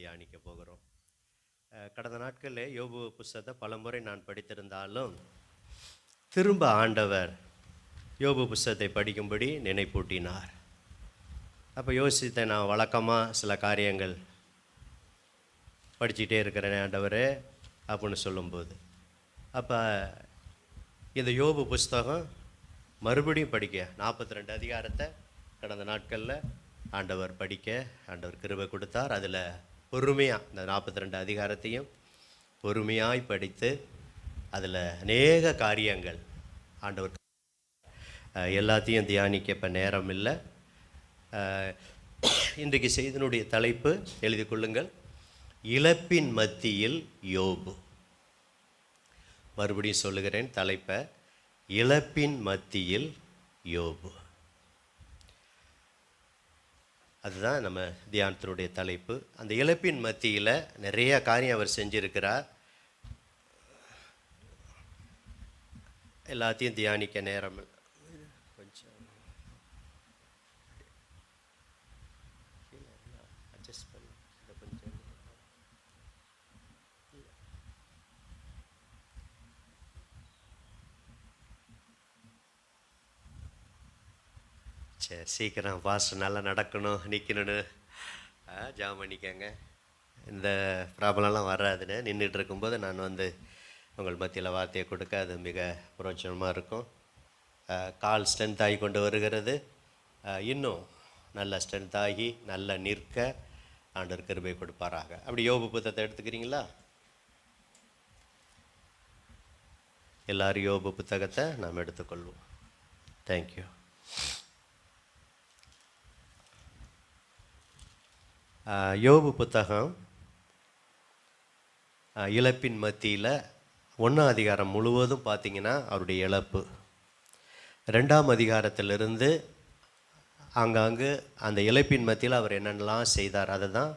தியானிக்க போகிறோம். கடந்த நாட்களில் யோபு புஸ்தகத்தை பலமுறை நான் படித்திருந்தாலும் திரும்ப ஆண்டவர் யோபு புஸ்தகத்தை படிக்கும்படி நினைப்பூட்டினார். அப்போ யோசித்தேன், நான் வழக்கமாக சில காரியங்கள் படிச்சுட்டே இருக்கிறேன் ஆண்டவரே அப்படின்னு சொல்லும்போது, அப்போ இந்த யோபு புஸ்தகம் மறுபடியும் படிக்க 42 அதிகாரத்தை கடந்த நாட்களில் ஆண்டவர் படிக்க ஆண்டவர் கிருபை கொடுத்தார். அதில் பொறுமையாக இந்த 42 அதிகாரத்தையும் பொறுமையாய் படித்து அதில் அநேக காரியங்கள் ஆண்டவர் எல்லாத்தையும் தியானிக்க இப்போ நேரம் இல்லை. இன்றைக்கு செய்தினுடைய தலைப்பு எழுதி கொள்ளுங்கள், இழப்பின் மத்தியில் யோபு. மறுபடியும் சொல்லுகிறேன் தலைப்பை, இழப்பின் மத்தியில் யோபு. அதுதான் நம்ம தியானத்தினுடைய தலைப்பு. அந்த இழப்பின் மத்தியில் நிறைய காரியம் அவர் செஞ்சிருக்கிறார். எல்லாத்தையும் தியானிக்க நேரம் கொஞ்சம் அட்ஜஸ்ட் பண்ணி கொஞ்சம் சரி, சீக்கிரம் ஃபாஸ்ட் நல்லா நடக்கணும், நிற்கணும்னு ஜாம் பண்ணிக்கங்க. இந்த ப்ராப்ளம்லாம் வராதுன்னு நின்றுட்டு இருக்கும்போது நான் வந்து உங்கள் மத்தியில் வார்த்தையை கொடுக்க அது மிக புரோஜனமாக இருக்கும். கால் ஸ்ட்ரென்த் ஆகி கொண்டு வருகிறது. இன்னும் நல்ல ஸ்ட்ரென்த் ஆகி நல்ல நிற்க ஆண்டவர் கிருபை கொடுப்பாராக. அப்படி யோபு புத்தகத்தை எடுத்துக்கிறீங்களா? எல்லாரும் யோபு புத்தகத்தை நாம் எடுத்துக்கொள்வோம். தேங்க்யூ. யோபு புத்தகம் இழப்பின் மத்தியில் 1ஆம் அதிகாரம் முழுவதும் பார்த்திங்கன்னா அவருடைய இழப்பு. 2ஆம் அதிகாரத்திலிருந்து ஆங்காங்கு அந்த இழப்பின் மத்தியில் அவர் என்னென்னலாம் செய்தார் அதை தான்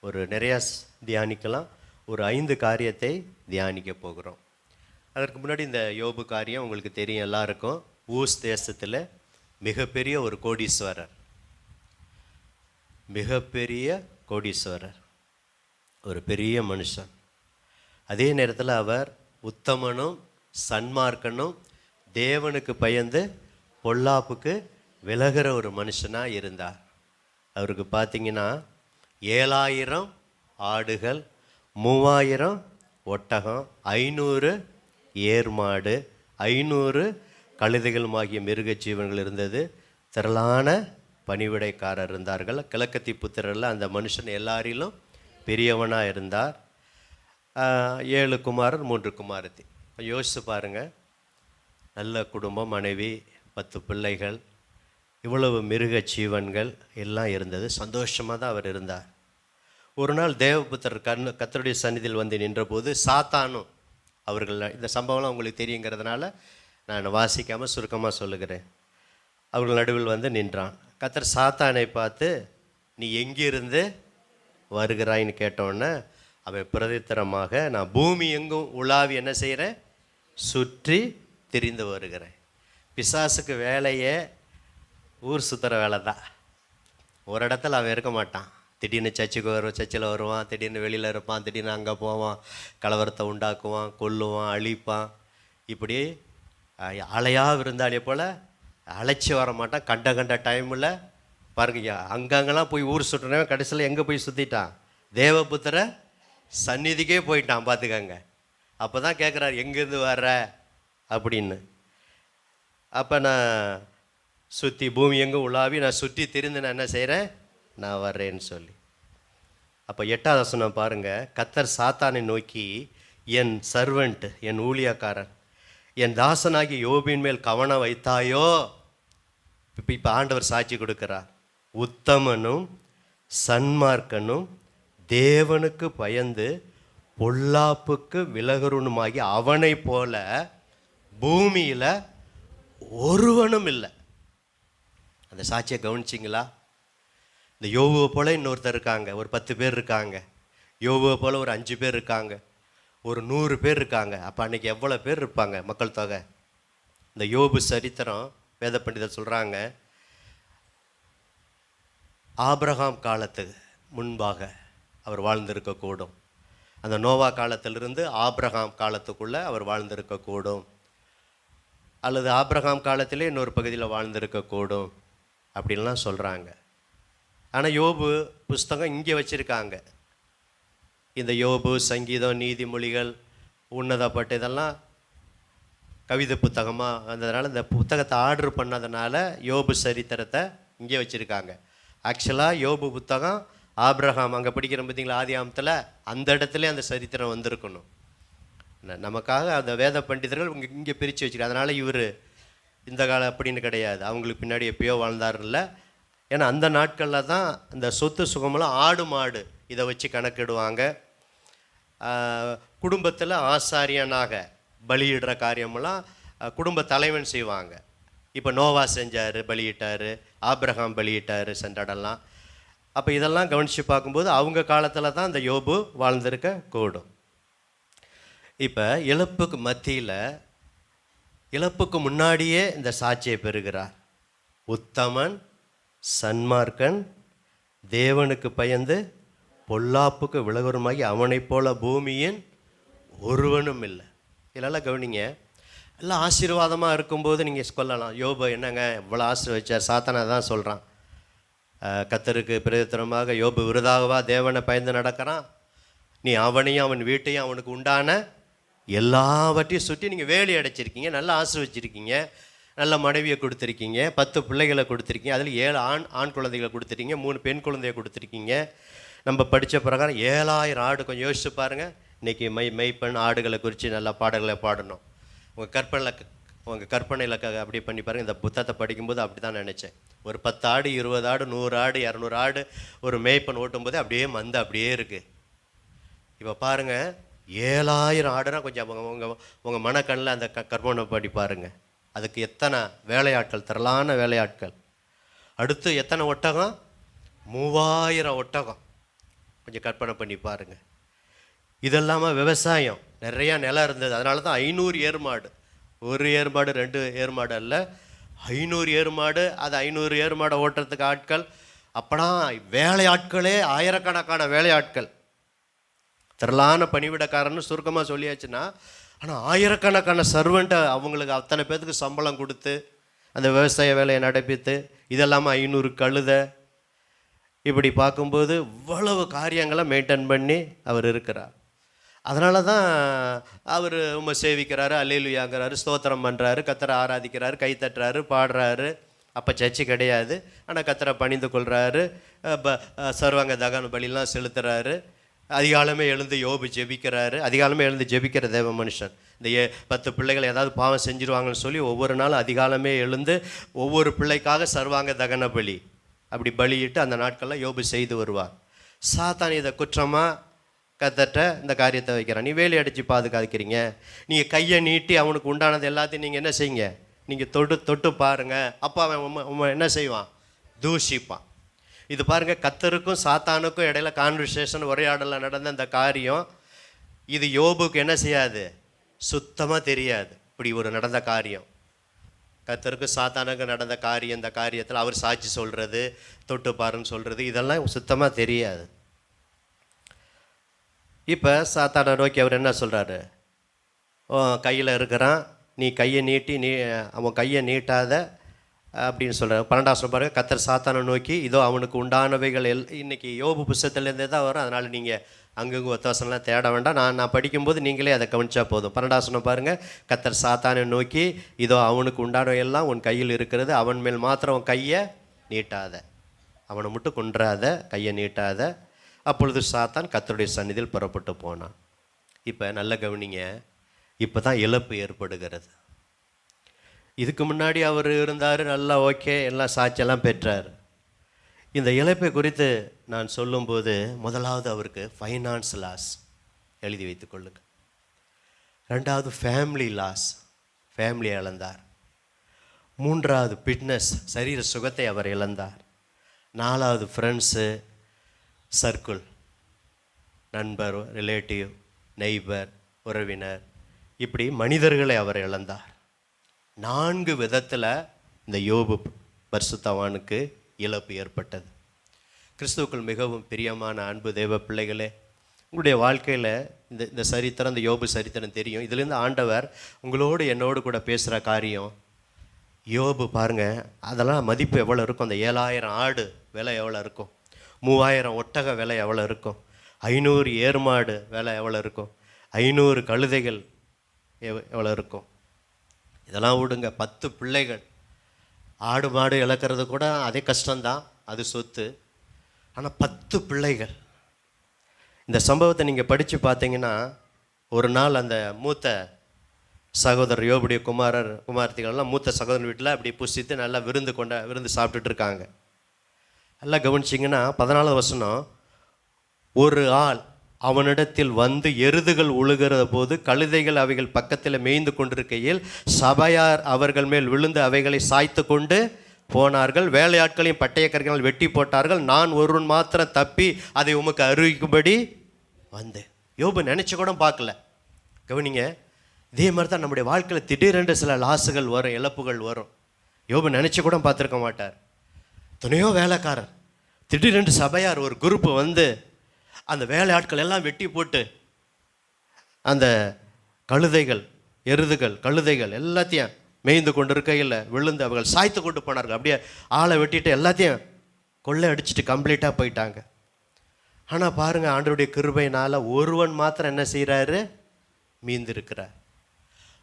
ஒரு நிறையா தியானிக்கலாம். ஒரு 5 காரியத்தை தியானிக்க போகிறோம். அதற்கு முன்னாடி இந்த யோபு காரியம் உங்களுக்கு தெரியும் எல்லாருக்கும். ஊஸ் தேசத்தில் மிகப்பெரிய ஒரு கோடீஸ்வரர், மிகப்பெரிய கோடீஸ்வரர், ஒரு பெரிய மனுஷன். அதே நேரத்தில் அவர் உத்தமனும் சன்மார்க்கனும் தேவனுக்கு பயந்து பொல்லாப்புக்கு விலகிற ஒரு மனுஷனாக இருந்தார். அவருக்கு பார்த்திங்கன்னா 7000 ஆடுகள், 3000 ஒட்டகம், 500 ஏர்மாடு, 500 கழுதைகளுமாகிய மிருக ஜீவன்கள் இருந்தது. திரளான பணிவிடைக்காரர் இருந்தார்கள். கிழக்கத்தி புத்திரரில் அந்த மனுஷன் எல்லாரிலும் பெரியவனாக இருந்தார். 7 குமாரர் 3 குமாரத்தி. யோசிச்சு பாருங்கள், நல்ல குடும்பம், மனைவி, 10 பிள்ளைகள், இவ்வளவு மிருக ஜீவன்கள் எல்லாம் இருந்தது. சந்தோஷமாக தான் அவர் இருந்தார். ஒரு நாள் தேவபுத்திரர் கர்த்தருடைய சந்நிதியில் வந்து நின்றபோது சாத்தானும் அவர்கள், இந்த சம்பவம்லாம் உங்களுக்கு தெரியுங்கிறதுனால நான் வாசிக்காமல் சுருக்கமாக சொல்லுகிறேன், அவர்கள் நடுவில் வந்து நின்றான். கர்த்தர் சாத்தானை பார்த்து, நீ எங்கிருந்து வருகிறாயின்னு கேட்டோன்னே அவன் பிரதித்திரமாக, நான் பூமி எங்கும் உலாவி என்ன செய்கிறேன், சுற்றி திரிந்து வருகிறேன். பிசாசுக்கு வேலையே ஊர் சுற்றுற வேலை தான். ஒரு இடத்துல அவன் இருக்க மாட்டான். திடீர்னு சர்ச்சில் வருவான், திடீர்னு வெளியில் இருப்பான், திடீர்னு அங்கே போவான், கலவரத்தை உண்டாக்குவான், கொல்லுவான், அழிப்பான். இப்படி அலையாக விருந்தாளியை போல் அழைச்சி வர மாட்டான். கண்ட டைமில் பாருங்க, அங்கங்கெல்லாம் போய் ஊர் சுற்றுனவன் கடைசியில் எங்கே போய் சுற்றிட்டான், தேவபுத்திர சந்நிதிக்கே போயிட்டான். பார்த்துக்கங்க. அப்போ தான் கேட்குறாரு, எங்கேருந்து வர்ற அப்படின்னு. அப்போ நான் சுற்றி பூமி எங்கும் உலாவி நான் சுற்றி திரிந்து நான் என்ன செய்கிறேன், நான் வர்றேன்னு சொல்லி. அப்போ 8ஆவது வசனம் பாருங்கள். கர்த்தர் சாத்தானை நோக்கி, என் சர்வெண்ட், என் ஊழியக்காரன், என் தாசனாகி யோபின் மேல் கவனம் வைத்தாயோ. இப்போ ஆண்டவர் சாட்சி கொடுக்கிறார். உத்தமனும் சன்மார்க்கனும் தேவனுக்கு பயந்து பொல்லாப்புக்கு விலகருணுமாகி அவனை போல பூமியில் ஒருவனும் இல்லை. அந்த சாட்சியை கவனிச்சிங்களா? இந்த யோபுவை போல் இன்னொருத்தர் இருக்காங்க, ஒரு 10 பேர் இருக்காங்க. யோபுவை போல் ஒரு 5 பேர் இருக்காங்க, ஒரு 100 பேர் இருக்காங்க. அப்போ அன்றைக்கி எவ்வளோ பேர் இருப்பாங்க மக்கள் தொகை? இந்த யோபு சரித்திரம் வேத பண்டிதர் சொல்கிறாங்க, ஆபிரகாம் காலத்துக்கு முன்பாக அவர் வாழ்ந்திருக்கக்கூடும். அந்த நோவா காலத்திலிருந்து ஆபிரகாம் காலத்துக்குள்ளே அவர் வாழ்ந்திருக்கக்கூடும், அல்லது ஆபிரகாம் காலத்திலே இன்னொரு பகுதியில் வாழ்ந்திருக்கக்கூடும் அப்படின்லாம் சொல்கிறாங்க. ஆனால் யோபு புஸ்தகம் இங்கே வச்சுருக்காங்க. இந்த யோபு, சங்கீதம், நீதிமொழிகள், உன்னதப்பட்டு இதெல்லாம் கவிதை புத்தகமாக வந்ததுனால இந்த புத்தகத்தை ஆர்டர் பண்ணதுனால யோபு சரித்திரத்தை இங்கே வச்சுருக்காங்க. ஆக்சுவலாக யோபு புத்தகம் ஆபிரகாம் அங்கே படிக்கிற பார்த்தீங்களா ஆதி ஆமத்தில், அந்த இடத்துல அந்த சரித்திரம் வந்திருக்கணும். நமக்காக அந்த வேத பண்டிதர்கள் இங்கே பிரித்து வச்சுருக்காங்க. அதனால் இவர் இந்த காலம் அப்படின்னு கிடையாது, அவங்களுக்கு பின்னாடி எப்பயோ வாழ்ந்தாருல்ல. ஏன்னா அந்த நாட்களில் தான் இந்த சொத்து சுகமெல்லாம் ஆடு மாடு இதை வச்சு கணக்கிடுவாங்க. குடும்பத்தில் ஆசாரியனாக பலியிடுற காரியமெல்லாம் குடும்ப தலைவன் செய்வாங்க. இப்போ நோவா செஞ்சார், பலியிட்டார், ஆபிரகாம் பலியிட்டார் சென்றடலாம். அப்போ இதெல்லாம் கவனித்து பார்க்கும்போது அவங்க காலத்தில் தான் இந்த யோபு வாழ்ந்திருக்க கூடும். இப்போ இழப்புக்கு மத்தியில், இழப்புக்கு முன்னாடியே இந்த சாட்சியை பெறுகிறார். உத்தமன், சன்மார்க்கன், தேவனுக்கு பயந்து பொல்லாப்புக்கு விலகுறமாகி அவனைப் போல பூமியின் ஒருவனும் இல்லை. இதெல்லாம் கவனிங்க. எல்லாம் ஆசீர்வாதமாக இருக்கும்போது நீங்கள் சொல்லலாம், யோபு என்னங்க இவ்வளோ ஆசீர்வதிச்சார். சாத்தானை தான் சொல்கிறான், கர்த்தருக்கு பிரதித்திரமாக யோபு விருதாகவா தேவனை பயந்து நடக்கிறான், நீ அவனையும் அவன் வீட்டையும் அவனுக்கு உண்டான எல்லாவற்றையும் சுற்றி நீங்கள் வேலி அடைச்சிருக்கீங்க, நல்லா ஆசீர்வச்சிருக்கீங்க, நல்ல மனைவியை கொடுத்துருக்கீங்க, 10 பிள்ளைகளை கொடுத்துருக்கீங்க, அதில் 7 ஆண் குழந்தைகளை கொடுத்துருக்கீங்க, 3 பெண் குழந்தையை கொடுத்துருக்கீங்க. நம்ம படித்த பிரகாரம் 7000 ஆடு. கொஞ்சம் யோசிச்சு பாருங்கள். இன்றைக்கி மெய்ப்பெண் ஆடுகளை குறித்து நல்ல பாடல்களை பாடணும். உங்கள் கற்பனையில் அப்படி பண்ணி பாருங்கள். இந்த புத்தகத்தை படிக்கும்போது அப்படி தான் நினச்சேன். ஒரு 10 ஆடு, 20 ஆடு, 100 ஆடு, 200 ஆடு ஒரு மேய்ப்பெண் ஓட்டும்போது அப்படியே மந்து அப்படியே இருக்குது. இப்போ பாருங்கள், 7000 ஆடுனா கொஞ்சம் உங்கள் மனக்கண்ணில் அந்த கற்பனை படி பாருங்கள். அதுக்கு எத்தனை வேலையாட்கள், திரளான வேலையாட்கள். அடுத்து எத்தனை ஒட்டகம்? 3000 ஒட்டகம். கொஞ்சம் கற்பனை பண்ணி பாருங்கள். இதெல்லாமல் விவசாயம், நிறையா நிலம் இருந்தது. அதனால தான் 500 ஏர்மாடு. ஒரு ஏர்மாடு 2 ஏர்மாடு அல்ல, 500 ஏர்மாடு. அது 500 ஏர்மாடை ஓட்டுறதுக்கு ஆட்கள். அப்பனா வேலையாட்களே ஆயிரக்கணக்கான வேலையாட்கள். திரளான பணிவிடக்காரன்னு சுருக்கமாக சொல்லியாச்சுன்னா, ஆனால் ஆயிரக்கணக்கான சர்வெண்ட்டை அவங்களுக்கு அத்தனை பேர்த்துக்கு சம்பளம் கொடுத்து அந்த விவசாய வேலையை நடப்பித்து, இதெல்லாமல் 500 கழுதை. இப்படி பார்க்கும்போது இவ்வளவு காரியங்களை மெயின்டைன் பண்ணி அவர் இருக்கிறார். அதனால தான் அவர் சேவிக்கிறாரு, அல்லேலூயாங்கிறாரு, ஸ்தோத்திரம் பண்ணுறாரு, கர்த்தரை ஆராதிக்கிறாரு, கை தட்டுறாரு, பாடுறாரு. அப்போ சர்ச்சு கிடையாது, ஆனால் கர்த்தரை பணிந்து கொள்கிறாரு, சர்வாங்க தகன பலிலாம் செலுத்துகிறாரு. அதிகாலமே எழுந்து யோபு ஜெபிக்கிறாரு. அதிகாலமே எழுந்து ஜெபிக்கிற தேவ மனுஷன். இந்த 10 பிள்ளைகள் ஏதாவது பாவம் செஞ்சிருவாங்கன்னு சொல்லி ஒவ்வொரு நாளும் அதிகாலமே எழுந்து ஒவ்வொரு பிள்ளைக்காக சர்வாங்க தகன பலி அப்படி பலியிட்டு அந்த நாட்களில் யோபு செய்து வருவார். சாத்தான் இதை குற்றமாக கர்த்தர்ட்ட இந்த காரியத்தை வைக்கிறான். நீ வேலி அடித்து பாதுகாக்கிறீங்க, நீங்கள் கையை நீட்டி அவனுக்கு உண்டானது எல்லாத்தையும் நீங்கள் என்ன செய்யுங்க, நீங்கள் தொட்டு பாருங்கள். அப்போ அவன் என்ன செய்வான்? தூஷிப்பான். இது பாருங்கள், கர்த்தருக்கும் சாத்தானுக்கும் இடையில கான்வர்சேஷன், உரையாடலில் நடந்த இந்த காரியம். இது யோபுக்கு என்ன செய்யாது? சுத்தமாக தெரியாது. இப்படி ஒரு நடந்த காரியம், கர்த்தருக்கும் சாத்தானுக்கும் நடந்த காரியம். இந்த காரியத்தில் அவர் சாட்சி சொல்கிறது, தொட்டு பாருன்னு சொல்கிறது, இதெல்லாம் சுத்தமாக தெரியாது. இப்போ சாத்தானை நோக்கி அவர் என்ன சொல்கிறாரு? கையில் இருக்கிறான், நீ கையை நீட்டி அவன் கையை நீட்டாத அப்படின்னு சொல்கிறார். 12 பாருங்க, கர்த்தர் சாத்தானை நோக்கி இதோ அவனுக்கு உண்டானவைகள் இன்றைக்கி யோபு புஸ்தகத்துலேருந்தே தான் வரும். அதனால் நீங்கள் அங்கங்கே ஒத்தவசனம்லாம் தேட வேண்டாம். நான் படிக்கும்போது நீங்களே அதை கவனிச்சா போதும். 12 பாருங்கள், கர்த்தர் சாத்தானை நோக்கி இதோ அவனுக்கு உண்டானவையெல்லாம் உன் கையில் இருக்கிறது, அவன் மேல் மாத்திரம் அவன் கையை நீட்டாத, அவனை மட்டும் கொன்றாத, கையை நீட்டாத. அப்பொழுது சாத்தான் கர்த்தருடைய சந்நிதியில் புறப்பட்டு போனான். இப்போ நல்ல கவனிங்க, இப்போ தான் இழப்பு ஏற்படுகிறது. இதுக்கு முன்னாடி அவர் இருந்தார், நல்லா ஓகே, எல்லாம் சாட்சியெல்லாம் பெற்றார். இந்த இழப்பை குறித்து நான் சொல்லும்போது முதலாவது அவருக்கு ஃபைனான்ஸ் லாஸ் எழுதி வைத்து கொள்ளுங்கள். 2வது ஃபேமிலி லாஸ், ஃபேமிலியை இழந்தார். 3வது ஃபிட்னஸ், சரீர சுகத்தை அவர் இழந்தார். 4வது ஃப்ரெண்ட்ஸு சர்க்கிள், நண்பர், ரிலேட்டிவ், நெய்பர், உறவினர், இப்படி மனிதர்களை அவர் இழந்தார். 4 விதத்தில் இந்த யோபு பரிசுத்தவானுக்கு இழப்பு ஏற்பட்டது. கிறிஸ்துவுக்குள் மிகவும் பிரியமான அன்பு தேவ பிள்ளைகளே, உங்களுடைய வாழ்க்கையில் இந்த இந்த சரித்திரம், இந்த யோபு சரித்திரம் தெரியும். இதுலேருந்து ஆண்டவர் உங்களோடு என்னோடு கூட பேசுகிற காரியம், யோபு பாருங்கள், அதெல்லாம் மதிப்பு எவ்வளோ இருக்கும்? அந்த 7000 ஆடு விலை எவ்வளோ இருக்கும்? 3000 ஒட்டக விலை எவ்வளோ இருக்கும்? 500 ஏர்மாடு விலை எவ்வளோ இருக்கும்? 500 கழுதைகள் எவ்வளோ இருக்கும்? இதெல்லாம் விடுங்க, 10 பிள்ளைகள். ஆடு மாடு இழக்கிறது கூட அதே கஷ்டம்தான், அது சொத்து. ஆனால் 10 பிள்ளைகள். இந்த சம்பவத்தை நீங்கள் படித்து பார்த்தீங்கன்னா, ஒரு நாள் அந்த மூத்த சகோதரர் யோபுடைய குமார்த்திகள்லாம் மூத்த சகோதரன் வீட்டில் அப்படி புசித்து நல்லா விருந்து சாப்பிட்டுட்டு இருக்காங்க. எல்லாம் கவனிச்சிங்கன்னா 14 வசனம், ஒரு ஆள் அவனிடத்தில் வந்து எருதுகள் உழுகிற போது கழுதைகள் அவைகள் பக்கத்தில் மேய்ந்து கொண்டிருக்கையில் சபையார் அவர்கள் மேல் விழுந்து அவைகளை சாய்த்து கொண்டு போனார்கள். வேலையாட்களையும் பட்டயக்கற்களால் வெட்டி போட்டார்கள். நான் ஒருவன் மாத்திரம் தப்பி அதை உமக்கு அறிவிக்கும்படி வந்தேன். யோபு நினச்சி கூட பார்க்கல. கவனிங்க, இதே மாதிரி தான் நம்முடைய வாழ்க்கையில் திடீரென்று சில லாஸுகள் வரும், இழப்புகள் வரும். யோபு நினச்சி கூட பார்த்துருக்க மாட்டார். துணையோ வேலைக்காரர், திடீரென்று சபையார் ஒரு குரூப்பு வந்து அந்த வேலையாட்கள் எல்லாம் வெட்டி போட்டு அந்த கழுதைகள், எருதுகள், கழுதைகள் எல்லாத்தையும் மேய்ந்து கொண்டு இருக்கையில் விழுந்து அவர்கள் சாய்த்து கொண்டு போனார்கள். அப்படியே ஆளை வெட்டிட்டு எல்லாத்தையும் கொள்ளை அடிச்சுட்டு கம்ப்ளீட்டாக போயிட்டாங்க. ஆனால் பாருங்கள், ஆண்டவருடைய கிருபையினால் ஒருவன் மாத்திரம் என்ன செய்கிறாரு? மீந்திருக்கிறார்.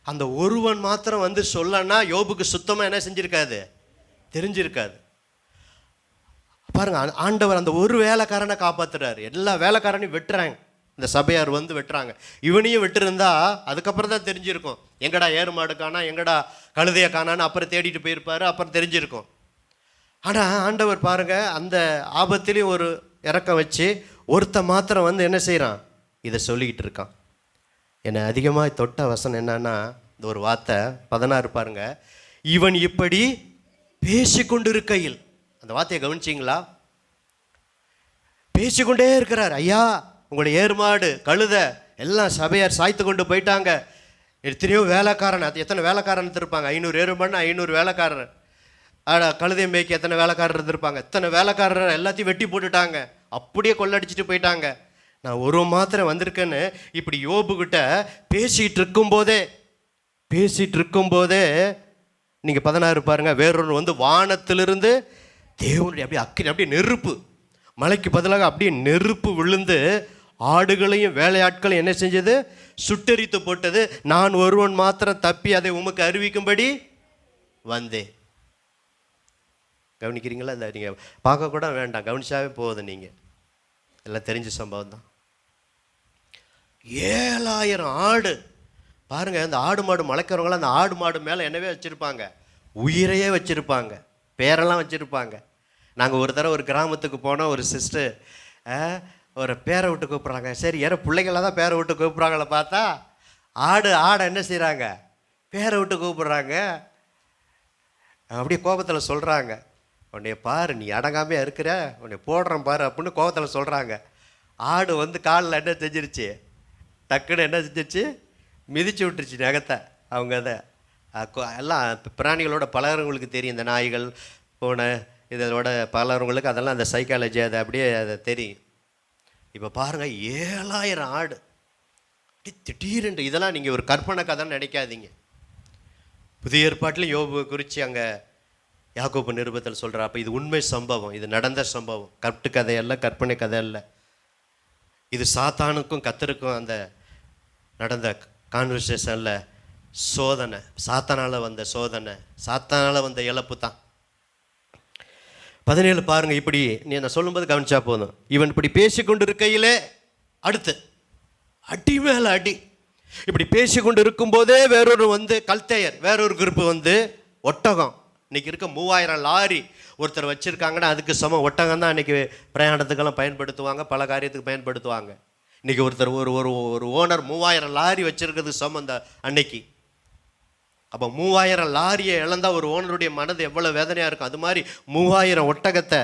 அந்த ஒருவன் மாத்திரம் வந்து சொல்லனா யோபுக்கு சுத்தமாக என்ன செஞ்சுருக்காது? தெரிஞ்சிருக்காது. பாருங்க, ஆண்டவர் அந்த ஒரு வேலைக்காரனை காப்பாற்றுறாரு. எல்லா வேலைக்காரனையும் வெட்டுறாங்க. இந்த சபையார் வந்து வெட்டுறாங்க. இவனையும் வெட்டிருந்தா அதுக்கப்புறம் தான் தெரிஞ்சிருக்கும், எங்கடா ஏறு மாடு காணா, எங்கடா கழுதையை காணான்னு அப்புறம் தேடிட்டு போயிருப்பாரு, அப்புறம் தெரிஞ்சிருக்கும். ஆனால் ஆண்டவர் பாருங்க, அந்த ஆபத்திலையும் ஒரு இறக்கம் வச்சு ஒருத்த மாத்திரம் வந்து என்ன செய்கிறான்? இதை சொல்லிக்கிட்டு இருக்கான். என்னை அதிகமாக தொட்ட வசனம் என்னன்னா, இந்த ஒரு வார்த்தை 16 பாருங்க, இவன் இப்படி பேசிக்கொண்டு இருக்கையில். அந்த வார்த்தையை கவனிச்சிங்களா? பேசிக்கொண்டே இருக்கிறார். ஐயா, உங்களுடைய ஏர்மாடு கழுதை எல்லாம் சபையார் சாய்த்து கொண்டு போயிட்டாங்க. எத்தனையோ வேலைக்காரன், அது எத்தனை வேலைக்காரன் இருந்திருப்பாங்க? 500 ஏர்மாடுனா 500 வேலைக்காரர். கழுதை மேய்க்கு எத்தனை வேலைக்காரர் இருந்திருப்பாங்க? எத்தனை வேலைக்காரர் எல்லாத்தையும் வெட்டி போட்டுட்டாங்க, அப்படியே கொள்ளடிச்சிட்டு போயிட்டாங்க. நான் ஒரு மாத்திரம் வந்திருக்கேன்னு இப்படி யோபுக்கிட்ட பேசிகிட்டு இருக்கும்போதே நீங்கள் 16 பாருங்கள், வேறொன்று வந்து வானத்திலிருந்து தேவனுடைய அப்படியே அக்கினி, அப்படியே நெருப்பு, மலைக்கு பதிலாக அப்படியே நெருப்பு விழுந்து ஆடுகளையும் வேலையாட்களையும் என்ன செஞ்சது? சுட்டெரித்து போட்டது. நான் ஒருவன் மாத்திரம் தப்பி அதை உமக்கு அறிவிக்கும்படி வந்தேன். கவனிக்கிறீங்களா? இந்த நீங்கள் பார்க்க கூட வேண்டாம், கவனிச்சாவே போகுது. நீங்கள் எல்லாம் தெரிஞ்ச சம்பவம் தான். 7000 ஆடு பாருங்கள். அந்த ஆடு மாடு மலைக்கிறவங்களாம் அந்த ஆடு மாடு மேலே என்னவே வச்சுருப்பாங்க? உயிரையே வச்சுருப்பாங்க, பேரெல்லாம் வச்சுருப்பாங்க. நாங்கள் ஒரு தடவை ஒரு கிராமத்துக்கு போனோம். ஒரு சிஸ்டர் ஒரு பேரை விட்டு கூப்பிட்றாங்க. சரி, யாரோ பிள்ளைகளாக தான் பேரை விட்டு கூப்பிட்றாங்கள பார்த்தா ஆடை என்ன செய்கிறாங்க? பேரை விட்டு கூப்பிட்றாங்க. அப்படியே கோபத்தில் சொல்கிறாங்க, உன்னைய பாரு, நீ அடங்காமே இருக்கிற, உன்னை போடுறேன் பாரு அப்படின்னு கோபத்தில் சொல்கிறாங்க. ஆடு வந்து காலில் என்ன செஞ்சிருச்சு? டக்குன்னு என்ன செஞ்சிருச்சு? மிதிச்சு விட்டுருச்சு நகத்தை. அவங்க அதை எல்லாம் பிராணிகளோட பழகிறவங்களுக்கு தெரியும். இந்த நாய்கள், பூனை இதோட பழகிறவங்களுக்கு அதெல்லாம் அந்த சைக்காலஜி அதை அப்படியே அதை தெரியும். இப்போ பாருங்கள், 7000 ஆடு அப்படி திடீரென்று. இதெல்லாம் நீங்கள் ஒரு கற்பனை கதைன்னு நினைக்காதீங்க. புதிய ஏற்பாட்டிலையும் யோபு குறித்து அங்கே யாக்கோபு நிருபத்தில் சொல்கிறார். அப்போ இது உண்மை சம்பவம், இது நடந்த சம்பவம், கட்டு கதையல்ல, கற்பனை கதை அல்ல. இது சாத்தானுக்கும் கத்தருக்கும் அந்த நடந்த கான்வர்சேஷனில் சோதனை, சாத்தானால் வந்த சோதனை, சாத்தானால் வந்த இழப்பு தான். 17 பாருங்கள். இப்படி நீ நான் சொல்லும்போது கவனிச்சா போதும். இவன் இப்படி பேசிக்கொண்டு இருக்கையிலே அடுத்து அடி மேலே அடி. இப்படி பேசிக்கொண்டு இருக்கும்போதே வேறொரு வந்து கல்தேயர், வேறொரு குரூப்பு வந்து ஒட்டகம். இன்றைக்கி இருக்க 3000 லாரி ஒருத்தர் வச்சுருக்காங்கன்னா அதுக்கு சமம் ஒட்டகம் தான் இன்றைக்கி பிரயாணத்துக்கெல்லாம் பயன்படுத்துவாங்க, பல காரியத்துக்கு பயன்படுத்துவாங்க. இன்றைக்கி ஒருத்தர் ஒரு ஓனர் 3000 லாரி வச்சுருக்கிறது சமம் அந்த அன்னைக்கு. அப்போ 3000 லாரியை இழந்தால் ஒரு ஓனருடைய மனது எவ்வளோ வேதனையாக இருக்கும். அது மாதிரி 3000 ஒட்டகத்தை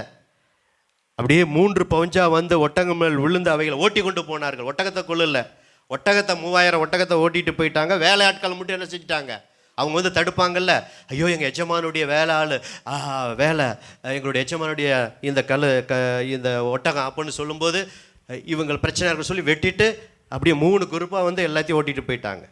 அப்படியே 3 பவுஞ்சாக வந்து ஒட்டகம் மேல் விழுந்து அவைகளை ஓட்டி கொண்டு போனார்கள். ஒட்டகத்தை கொள்ளல, ஒட்டகத்தை 3000 ஒட்டகத்தை ஓட்டிகிட்டு போயிட்டாங்க. வேலையாட்கள் மட்டும் என்ன செஞ்சிட்டாங்க? அவங்க வந்து தடுப்பாங்கல்ல, ஐயோ எங்கள் எஜமானுடைய வேலை ஆள் வேலை, எங்களுடைய எஜமானுடைய இந்த இந்த ஒட்டகம் அப்படின்னு சொல்லும்போது இவங்க பிரச்சனை இருக்க சொல்லி வெட்டிட்டு அப்படியே 3 குரூப்பாக வந்து எல்லாத்தையும் ஓட்டிகிட்டு போயிட்டாங்க.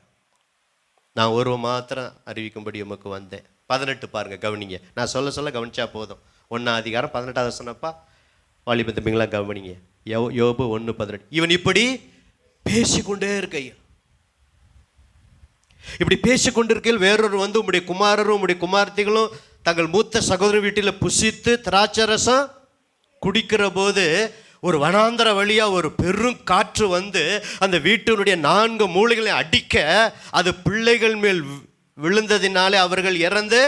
நான் ஒரு மாத்திரம் அறிவிக்கும்படி உமக்கு வந்தேன். 18 பாருங்கள், கவனிங்க. நான் சொல்ல கவனிச்சா போதும். 1 அதிகாரம் 18 வசனப்பா. வாலிப தம்பிங்களா கவனிங்க. யோபு 1:18. இவன் இப்படி பேசிக்கொண்டே இருக்கையில், இப்படி பேசிக்கொண்டிருக்கையில் வேறொரு வந்து உம்முடைய குமாரரும் உம்முடைய குமார்த்திகளும் தங்கள் மூத்த சகோதர வீட்டில் புசித்து திராட்சரசம் குடிக்கிற போது ஒரு வனாந்தர வழியா ஒரு பெரும் காற்று வந்து அந்த வீட்டினுடைய 4 மூலைகளை அடிக்க அது பிள்ளைகள் மேல் விழுந்ததினாலே அவர்கள் இறந்து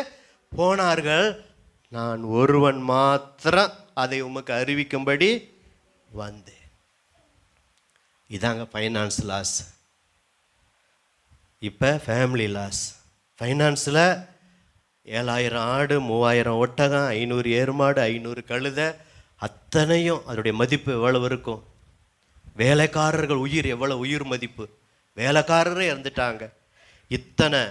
போனார்கள். நான் ஒருவன் மாத்திரம் அதை உமக்கு அறிவிக்கும்படி வந்தேன். இதாங்க ஃபைனான்ஸ் லாஸ். இப்போ ஃபேமிலி லாஸ். ஃபைனான்ஸில் 7000 ஆடு, 3000 ஒட்டகம், 500 எருமாடு, 500 கழுதை, அத்தனையும் அதனுடைய மதிப்பு எவ்வளவு இருக்கும்? வேலைக்காரர்கள் உயிர் எவ்வளோ உயிர் மதிப்பு? வேலைக்காரரே இறந்துட்டாங்க. இத்தனை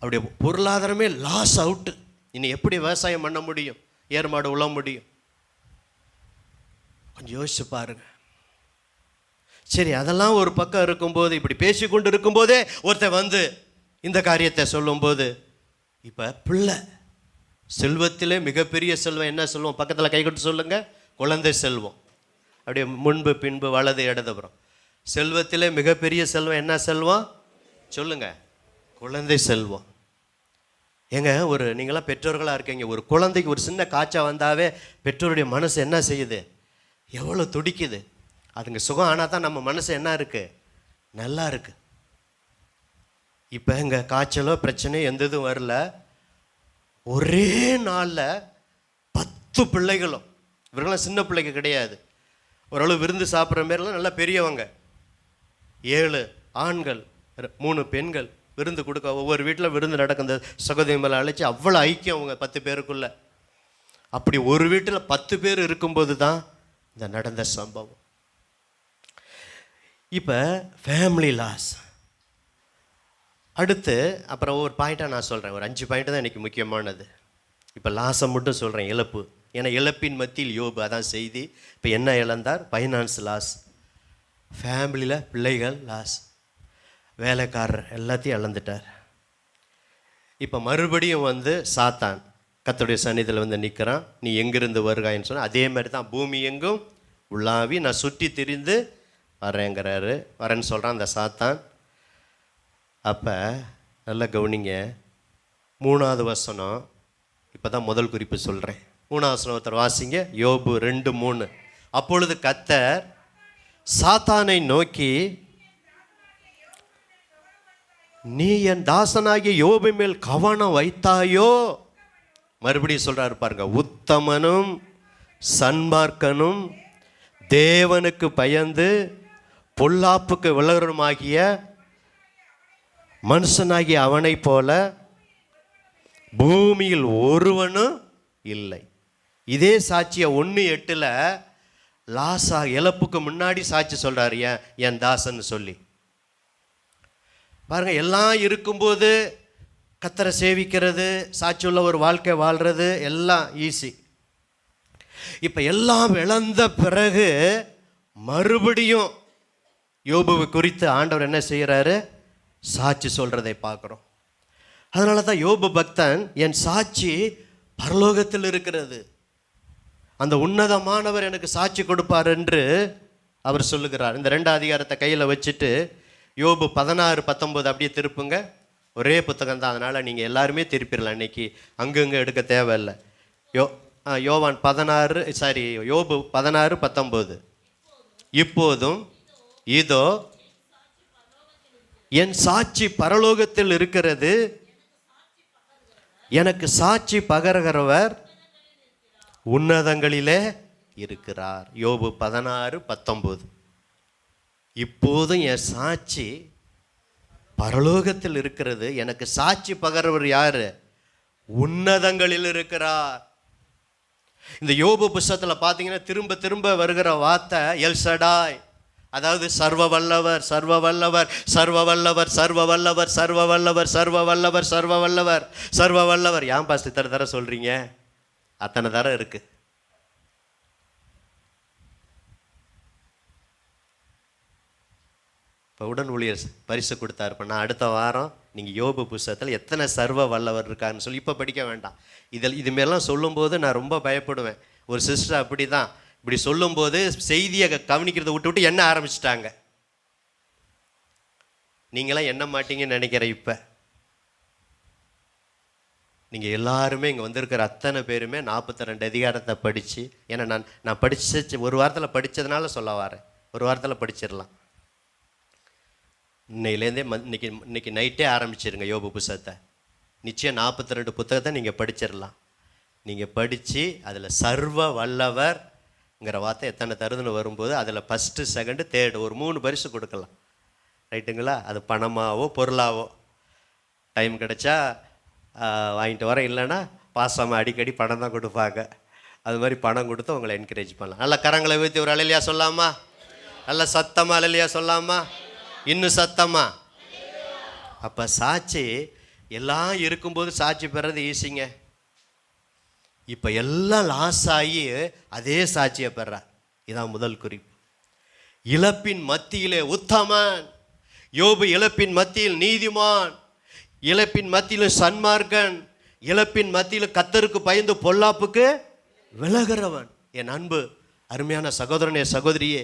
அவருடைய பொருளாதாரமே லாஸ் அவுட்டு. இனி எப்படி விவசாயம் பண்ண முடியும்? ஏர்மாடு உழ முடியும்? கொஞ்சம் யோசிச்சு பாருங்க. சரி, அதெல்லாம் ஒரு பக்கம் இருக்கும்போது, இப்படி பேசிக்கொண்டு இருக்கும்போதே ஒருத்தர் வந்து இந்த காரியத்தை சொல்லும்போது, இப்போ பிள்ளை செல்வத்திலே மிகப்பெரிய செல்வம் என்ன செல்வம்? பக்கத்தில் கை கொண்டு சொல்லுங்க. குழந்தை செல்வம். அப்படியே முன்பு பின்பு வலது இடதுபுறம். செல்வத்திலே மிகப்பெரிய செல்வம் என்ன செல்வம் சொல்லுங்க? குழந்தை செல்வம். ஏங்க, நீங்களாம் பெற்றோர்களாக இருக்கீங்க. ஒரு குழந்தைக்கு ஒரு சின்ன காய்ச்சல் வந்தாவே பெற்றோருடைய மனசு என்ன செய்யுது? எவ்வளோ துடிக்குது. அதுங்க சுகம் ஆனால் தான் நம்ம மனசு என்ன இருக்குது? நல்லா இருக்கு. இப்போ இங்கே காய்ச்சலோ பிரச்சனை எந்த இதுவும் வரல. ஒரே நாளில் 10 பிள்ளைகளும், இவர்களாம் சின்ன பிள்ளைங்க கிடையாது, ஓரளவு விருந்து சாப்பிட்ற மாரிலாம் நல்லா பெரியவங்க, 7 ஆண்கள் 3 பெண்கள் விருந்து கொடுக்க, ஒவ்வொரு வீட்டில் விருந்து நடக்கும். இந்த சகோதரி மேலே அழைச்சி அவ்வளோ ஐக்கியம் அவங்க 10 பேருக்குள்ள. அப்படி ஒரு வீட்டில் 10 பேர் இருக்கும்போது தான் இந்த நடந்த சம்பவம். இப்போ ஃபேமிலி லாஸ். அடுத்து அப்புறம் ஒரு பாயிண்ட்டாக நான் சொல்கிறேன். ஒரு 5 பாயிண்ட் தான் எனக்கு முக்கியமானது. இப்போ லாஸை மட்டும் சொல்கிறேன், இழப்பு. ஏன்னா இழப்பின் மத்தியில் யோபு, அதான் செய்தி. இப்போ என்ன இழந்தார்? ஃபைனான்ஸ் லாஸ், ஃபேமிலியில் பிள்ளைகள் லாஸ், வேலைக்காரர் எல்லாத்தையும் இழந்துட்டார். இப்போ மறுபடியும் வந்து சாத்தான் கர்த்தருடைய சந்நிதியில் வந்து நிற்கிறான். நீ எங்கிருந்து வருகாயின்னு சொன்னால், அதே மாதிரி தான் பூமி எங்கும் உள்ளாவி நான் சுற்றி திரிந்து வரேன்னு சொல்கிறான் அந்த சாத்தான். அப்போ நல்லா கவனிங்க, 3வது வசனம். இப்போ தான் முதல் குறிப்பு சொல்கிறேன். 3வது வசனம் ஒருத்தர் வாசிங்க. யோபு 2:3. அப்பொழுது கர்த்தர் சாத்தானை நோக்கி, நீ என் தாசனாகிய யோபு மேல் கவனம் வைத்தாயோ? மறுபடியும் சொல்கிறாரு பாருங்க. உத்தமனும் சன்மார்க்கனும் தேவனுக்கு பயந்து பொல்லாப்புக்கு விலகுமாகிய மனுஷனாகிய அவனை போல பூமியில் ஒருவனும் இல்லை. இதே சாட்சியை 1:8 லாசா இழப்புக்கு முன்னாடி சாட்சி சொல்கிறாரு, என் தாசன்னு சொல்லி. பாருங்க, எல்லாம் இருக்கும்போது கர்த்தரை சேவிக்கிறது, சாட்சியுள்ள ஒரு வாழ்க்கை வாழ்கிறது எல்லாம் ஈஸி. இப்போ எல்லாம் இழந்த பிறகு மறுபடியும் யோபுவை குறித்து ஆண்டவர் என்ன செய்கிறாரு? சாட்சி சொல்கிறதை பார்க்குறோம். அதனால தான் யோபு பக்தன், என் சாட்சி பரலோகத்தில் இருக்கிறது, அந்த உன்னதமானவர் எனக்கு சாட்சி கொடுப்பார் என்று அவர் சொல்லுகிறார். இந்த 2 அதிகாரத்தை கையில் வச்சுட்டு யோபு 16-19 அப்படியே திருப்புங்க. ஒரே புத்தகம் தான், அதனால் நீங்கள் எல்லாருமே திருப்பிடலாம். இன்னைக்கு அங்கங்கே எடுக்க தேவையில்லை. யோவான் 16 யோபு 16-19. இப்போதும் இதோ என் சாட்சி பரலோகத்தில் இருக்கிறது, எனக்கு சாட்சி பகர்கிறவர் உன்னதங்களிலே இருக்கிறார். யோபு 16-19. இப்போதும் என் சாட்சி பரலோகத்தில் இருக்கிறது, எனக்கு சாட்சி பகர்வர் யாரு? உன்னதங்களில் இருக்கிறார். இந்த யோபு புஸ்தகத்தில் பார்த்தீங்கன்னா திரும்ப திரும்ப வருகிற வார்த்தை எல்சடாய். அதாவது சர்வ வல்லவர், சர்வ வல்லவர், சர்வ வல்லவர், சர்வ வல்லவர், சர்வ வல்லவர், சர்வ வல்லவர், சர்வ வல்லவர், சர்வ வல்லவர். ஏன் பாஸ்டர் இத்தனை தர சொல்றீங்க? அத்தனை தரம் இருக்கு. இப்போ உடன் ஊழியர் பரிசு கொடுத்தாரு. இப்போ நான் அடுத்த வாரம் நீங்கள் யோபு புஸ்தகத்தில் எத்தனை சர்வ வல்லவர் இருக்காருன்னு சொல்லி இப்போ படிக்க வேண்டாம். இதுமாரிலாம் சொல்லும்போது நான் ரொம்ப பயப்படுவேன். ஒரு சிஸ்டர் அப்படி தான், இப்படி சொல்லும்போது செய்தியை கவனிக்கிறத விட்டு என்ன ஆரம்பிச்சிட்டாங்க. நீங்களாம் என்ன மாட்டீங்கன்னு நினைக்கிறேன். இப்போ நீங்கள் எல்லாருமே இங்கே வந்திருக்கிற அத்தனை பேருமே 42 அதிகாரத்தை படித்து, ஏன்னா நான் படித்த ஒரு வாரத்தில் படித்ததுனால சொல்ல வரேன். ஒரு வாரத்தில் படிச்சிடலாம். இன்னையிலேருந்தே இன்னைக்கு நைட்டே ஆரம்பிச்சிருங்க யோபு புத்தகத்தை. நிச்சயம் 42 புத்தகத்தை நீங்கள் படிச்சிடலாம். நீங்கள் படித்து அதில் சர்வ வல்லவர்ங்கிற வார்த்தை எத்தனை தருதுன்னு வரும்போது அதில் ஃபஸ்ட்டு, செகண்டு, தேர்டு ஒரு 3 பரிசு கொடுக்கலாம். ரைட்டுங்களா? அது பணமாவோ பொருளாவோ டைம் கிடைச்சா வாங்கிட்டு வர, இல்லைன்னா பாசமாக அடிக்கடி பணம் தான் கொடுப்பாங்க. அது மாதிரி பணம் கொடுத்து உங்களை என்கரேஜ் பண்ணலாம். நல்லா கரங்களை ஊற்றி ஒரு அலையிலையா சொல்லாமா? நல்லா சத்தமாக அலையிலையா சொல்லாமா? இன்னும் சத்தமா? அப்போ சாட்சி எல்லாம் இருக்கும்போது சாட்சி பெறது ஈஸிங்க. இப்போ எல்லாம் லாஸ் ஆகி அதே சாட்சியை பெறார். இதான் முதல் குறிப்பு. இழப்பின் மத்தியிலே உத்தமன் யோபு, இழப்பின் மத்தியில் நீதிமான், இழப்பின் மத்தியில் சன்மார்க்கன், இழப்பின் மத்தியில் கர்த்தருக்கு பயந்து பொல்லாப்புக்கு விலகிறவன். என் அன்பு அருமையான சகோதரனே, சகோதரியே,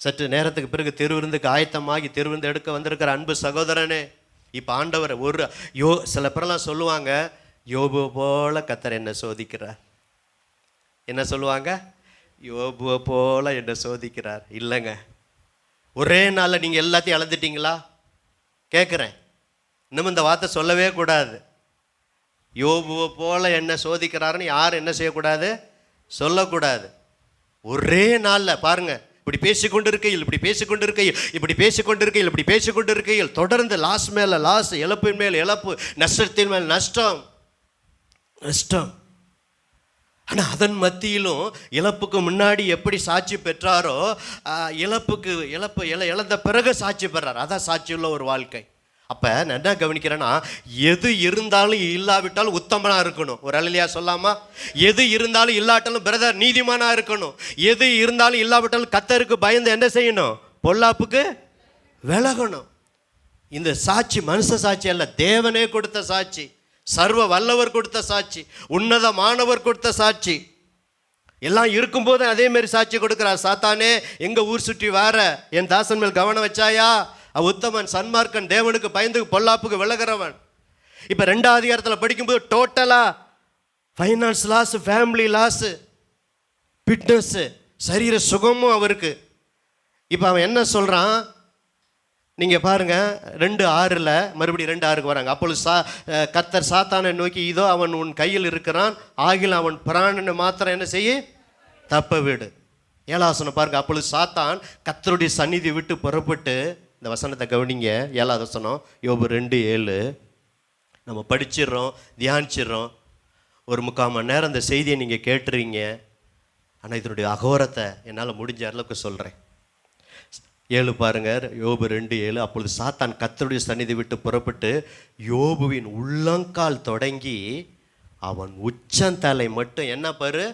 சற்று நேரத்துக்கு பிறகு திருவிருந்துக்கு ஆயத்தமாகி திருவிருந்து எடுக்க வந்திருக்கிற அன்பு சகோதரனே, இப்போ ஆண்டவர் சில பேரெல்லாம் சொல்லுவாங்க, யோபு போல கர்த்தர் என்னை சோதிக்கிறார். என்ன சொல்லுவாங்க? யோபுவை போல என்னை சோதிக்கிறார். இல்லைங்க, ஒரே நாளில் நீங்கள் எல்லாத்தையும் இழந்துட்டீங்களா? கேட்குறேன். இன்னும் இந்த வார்த்தை சொல்லவே கூடாது. யோபுவை போல என்ன சோதிக்கிறாருன்னு யாரும் என்ன செய்யக்கூடாது? சொல்லக்கூடாது. ஒரே நாளில் பாருங்க, இப்படி பேசிக்கொண்டிருக்கையில் இப்படி பேசிக்கொண்டிருக்கையில் இப்படி பேசிக்கொண்டிருக்கையில் இப்படி பேசிக்கொண்டிருக்கையில் தொடர்ந்து லாஸ் மேலே லாஸ், இழப்பின் மேல் இழப்பு, நஷ்டத்தின் மேல் நஷ்டம் நஷ்டம். ஆனால் அதன் மத்தியிலும் இழப்புக்கு முன்னாடி எப்படி சாட்சி பெற்றாரோ, இழந்த பிறகு சாட்சி பெறார். அதான் சாட்சியுள்ள ஒரு வாழ்க்கை. அப்போ நான் என்ன கவனிக்கிறேன்னா, எது இருந்தாலும் இல்லாவிட்டாலும் உத்தமனாக இருக்கணும். ஒரு அலையிலையா சொல்லாமா? எது இருந்தாலும் இல்லாட்டாலும் பிரதர் நீதிமானாக இருக்கணும். எது இருந்தாலும் இல்லாவிட்டாலும் கர்த்தருக்கு பயந்து என்ன செய்யணும்? பொல்லாப்புக்கு விலகணும். இந்த சாட்சி மனுஷ சாட்சி அல்ல, தேவனே கொடுத்த சாட்சி, சர்வ வல்லவர் கொடுத்த சாட்சி, உன்னதமானவர் கொடுத்த சாட்சி. எல்லாம் இருக்கும்போது அதேமாரி சாட்சி கொடுக்குறார். சாத்தானே, எங்கள் ஊர் சுற்றி வார என் தாசன் மேல் கவனம் வச்சாயா? உத்தமன், சன்மார்க்கன், தேவனுக்கு பயந்து பொல்லாப்புக்கு விலகிறவன். இப்போ 2ஆம் அதிகாரத்தில் படிக்கும்போது டோட்டலாக finance loss, family loss, fitness, சரீர சுகமும் அவருக்கு. இப்போ அவன் என்ன சொல்கிறான் நீங்கள் பாருங்கள், 2:6 மறுபடியும் 2:6 வராங்க. அப்பொழுது கர்த்தர் சாத்தானை நோக்கி, இதோ அவன் உன் கையில் இருக்கிறான், ஆகில் அவன் பிராணனை மாத்திரம் என்ன செய்ய? தப்ப விடு. 7ஆம் வசனம் பாருங்க. அப்பொழுது சாத்தான் கர்த்தருடைய சந்நிதி விட்டு புறப்பட்டு, இந்த வசனத்தை கவனிங்க, 7ஆவது வசனம், யோபு 2:7. நம்ம படிச்சிடுறோம், தியானிச்சிடுறோம், ஒரு 3/4 மணி நேரம் இந்த செய்தியை நீங்கள் கேட்டுறீங்க. ஆனால் இதனுடைய அகோரத்தை என்னால் முடிஞ்ச அளவுக்கு சொல்கிறேன். 7 பாருங்க, யோபு 2:7. அப்பொழுது சாத்தான் கர்த்தருடைய சந்நிதி விட்டு புறப்பட்டு யோபுவின் உள்ளங்கால் தொடங்கி அவன் உச்சந்தலை மட்டும் என்ன பரு?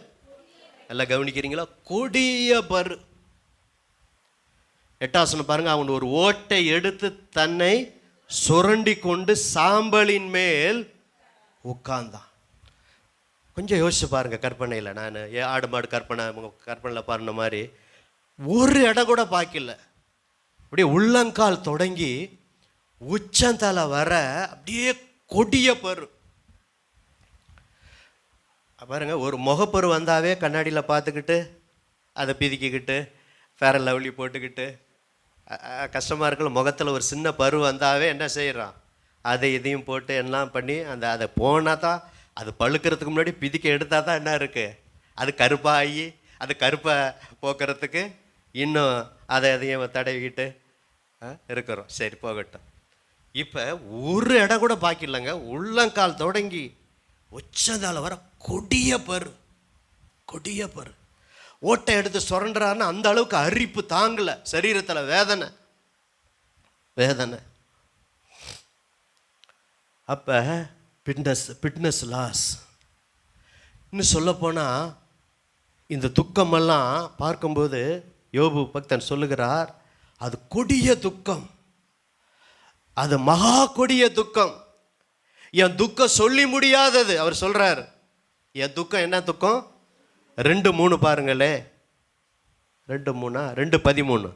எல்லாம் கவனிக்கிறீங்களா? கொடிய பரு. 8ஆம் வசனம் பாருங்க. அவன் ஒரு ஓட்டை எடுத்து தன்னை சுரண்டி கொண்டு சாம்பலின் மேல் உட்கார்ந்தான். கொஞ்சம் யோசிச்சு பாருங்க கற்பனையில். நான் ஆடு மாடு கற்பனையில் பாருன மாதிரி ஒரு இடம் கூட பார்க்கல. அப்படியே உள்ளங்கால் தொடங்கி உச்சந்தலை வர அப்படியே கொடிய பரு. பாருங்க, ஒரு முகப்பரு வந்தாவே கண்ணாடியில் பார்த்துக்கிட்டு அதை பிதிக்கிக்கிட்டு ஃபேர் அண்ட் லவ்லி போட்டுக்கிட்டு கஷ்டமாக இருக்கல. முகத்தில் ஒரு சின்ன பரு வந்தாவே என்ன செய்கிறான்? அதை இதையும் போட்டு எல்லாம் பண்ணி அதை போனால் தான், அது பழுக்கிறதுக்கு முன்னாடி பிதிக்க எடுத்தால் தான் என்ன இருக்குது, அது கருப்பாகி அது கருப்பை போக்குறதுக்கு இன்னும் அதை எதையும் தடவிக்கிட்டு இருக்கிறோம். சரி, போகட்டும். இப்போ ஒரு இடம் கூட பாக்கிடலைங்க. உள்ளங்கால் தொடங்கி உச்சந்தால வர கொடிய பரு, கொடிய பரு. ஓட்டை எடுத்து சுரண்டுறாருன்னு அந்த அளவுக்கு அரிப்பு தாங்கலை, சரீரத்தில் வேதனை வேதனை. அப்போ ஃபிட்னஸ் லாஸ். இன்னும் சொல்லப்போனால் இந்த துக்கமெல்லாம் பார்க்கும்போது யோபு பக்தன் சொல்லுகிறார், அது கொடிய துக்கம், அது மகா கொடிய துக்கம், என் துக்கம் சொல்லி முடியாதது. அவர் சொல்கிறார், என் துக்கம் என்ன துக்கம்? 2:3 பாருங்களே, 2:3 2:13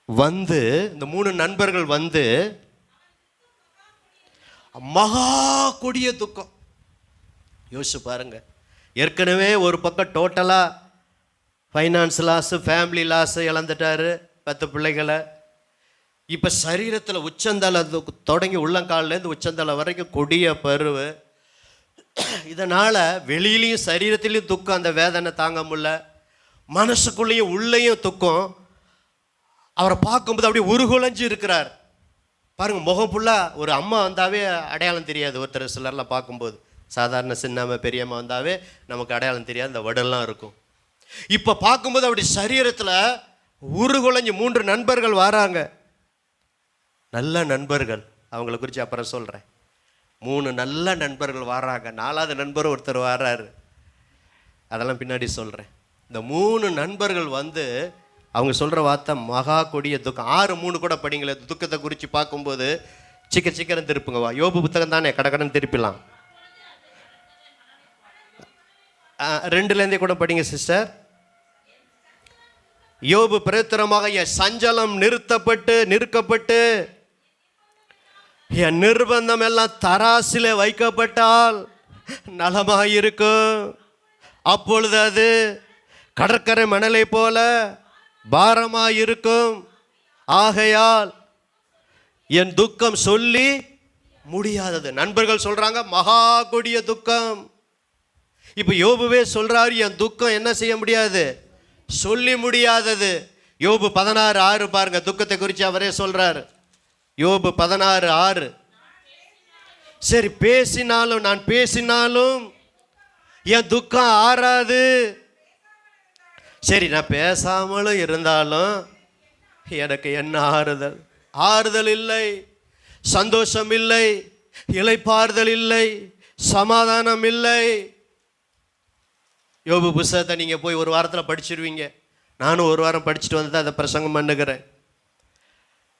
வந்து இந்த 3 நண்பர்கள் வந்து மகா கொடிய துக்கம். யோசிச்சு பாருங்க. ஏற்கனவே ஒரு பக்கம் டோட்டலாக ஃபைனான்ஸ் லாஸு, ஃபேமிலி லாஸு இழந்துட்டாரு, 10 பிள்ளைகளை. இப்போ சரீரத்தில் உச்சந்தலை தொடங்கி உள்ளங்கால்லேருந்து உச்சந்தலை வரைக்கும் கொடிய பருவு. இதனால் வெளியிலையும் சரீரத்திலையும் துக்கம், அந்த வேதனை தாங்க முடியல, மனசுக்குள்ளேயும் உள்ளேயும் துக்கம். அவரை பார்க்கும்போது அப்படியே உருகுலைஞ்சு இருக்கிறார் பாருங்க. முகம் ஃபுல்லாக ஒரு அம்மா வந்தாவே அடையாளம் தெரியாது. ஒருத்தர் சிலர்லாம் பார்க்கும்போது சாதாரண சின்னம்மா பெரியம்மா வந்தாவே நமக்கு அடையாளம் தெரியாது, இந்த வடெல்லாம் இருக்கும். இப்போ பார்க்கும்போது அப்படி சரீரத்தில் உருகுலைஞ்சு 3 நண்பர்கள் வராங்க, நல்ல நண்பர்கள். அவங்கள குறித்து அப்புறம் சொல்கிறேன். 3 நல்ல நண்பர்கள் வராங்க, 4வது நண்பர் ஒருத்தர் வராரு, அதெல்லாம் பின்னாடி சொல்கிறேன். இந்த 3 நண்பர்கள் வந்து அவங்க சொல்கிற வார்த்தை மகா கொடிய துக்கம். 6:3 கூட படிங்களே. துக்கத்தை குறித்து பார்க்கும்போது சீக்கிரம் திருப்புங்க. வா, யோபு புத்தகம் தானே, கடகடன் திருப்பிடலாம். 2லேருந்தே கூட படிங்க சிஸ்டர். யோபு பிரத்திரமாக, என் சஞ்சலம் நிறுக்கப்பட்டு என் நிர்பந்தம் எல்லாம் தராசிலே வைக்கப்பட்டால் நலமாயிருக்கும். அப்பொழுது அது கடற்கரை மணலை போல பாரமாயிருக்கும். ஆகையால் என் துக்கம் சொல்லி முடியாதது. நண்பர்கள் சொல்றாங்க மகா கொடிய துக்கம். இப்போ யோபுவே சொல்றாரு, என் துக்கம் என்ன செய்ய முடியாது, சொல்லி முடியாதது. யோபு 16:6 பாருங்க, துக்கத்தை குறித்து அவரே சொல்றாரு. யோபு 16:6. சரி, நான் பேசினாலும் என் துக்கம் ஆறாது. சரி, நான் பேசாமலும் இருந்தாலும் எனக்கு என்ன ஆறுதல் இல்லை, சந்தோஷம் இல்லை, இளைப்பாறுதல் இல்லை, சமாதானம் இல்லை. யோபு புத்தகத்தை நீங்கள் போய் ஒரு வாரத்தில் படிச்சிருவீங்க. நானும் ஒரு வாரம் படிச்சுட்டு வந்து அதை பிரசங்கம் பண்ணுகிறேன்.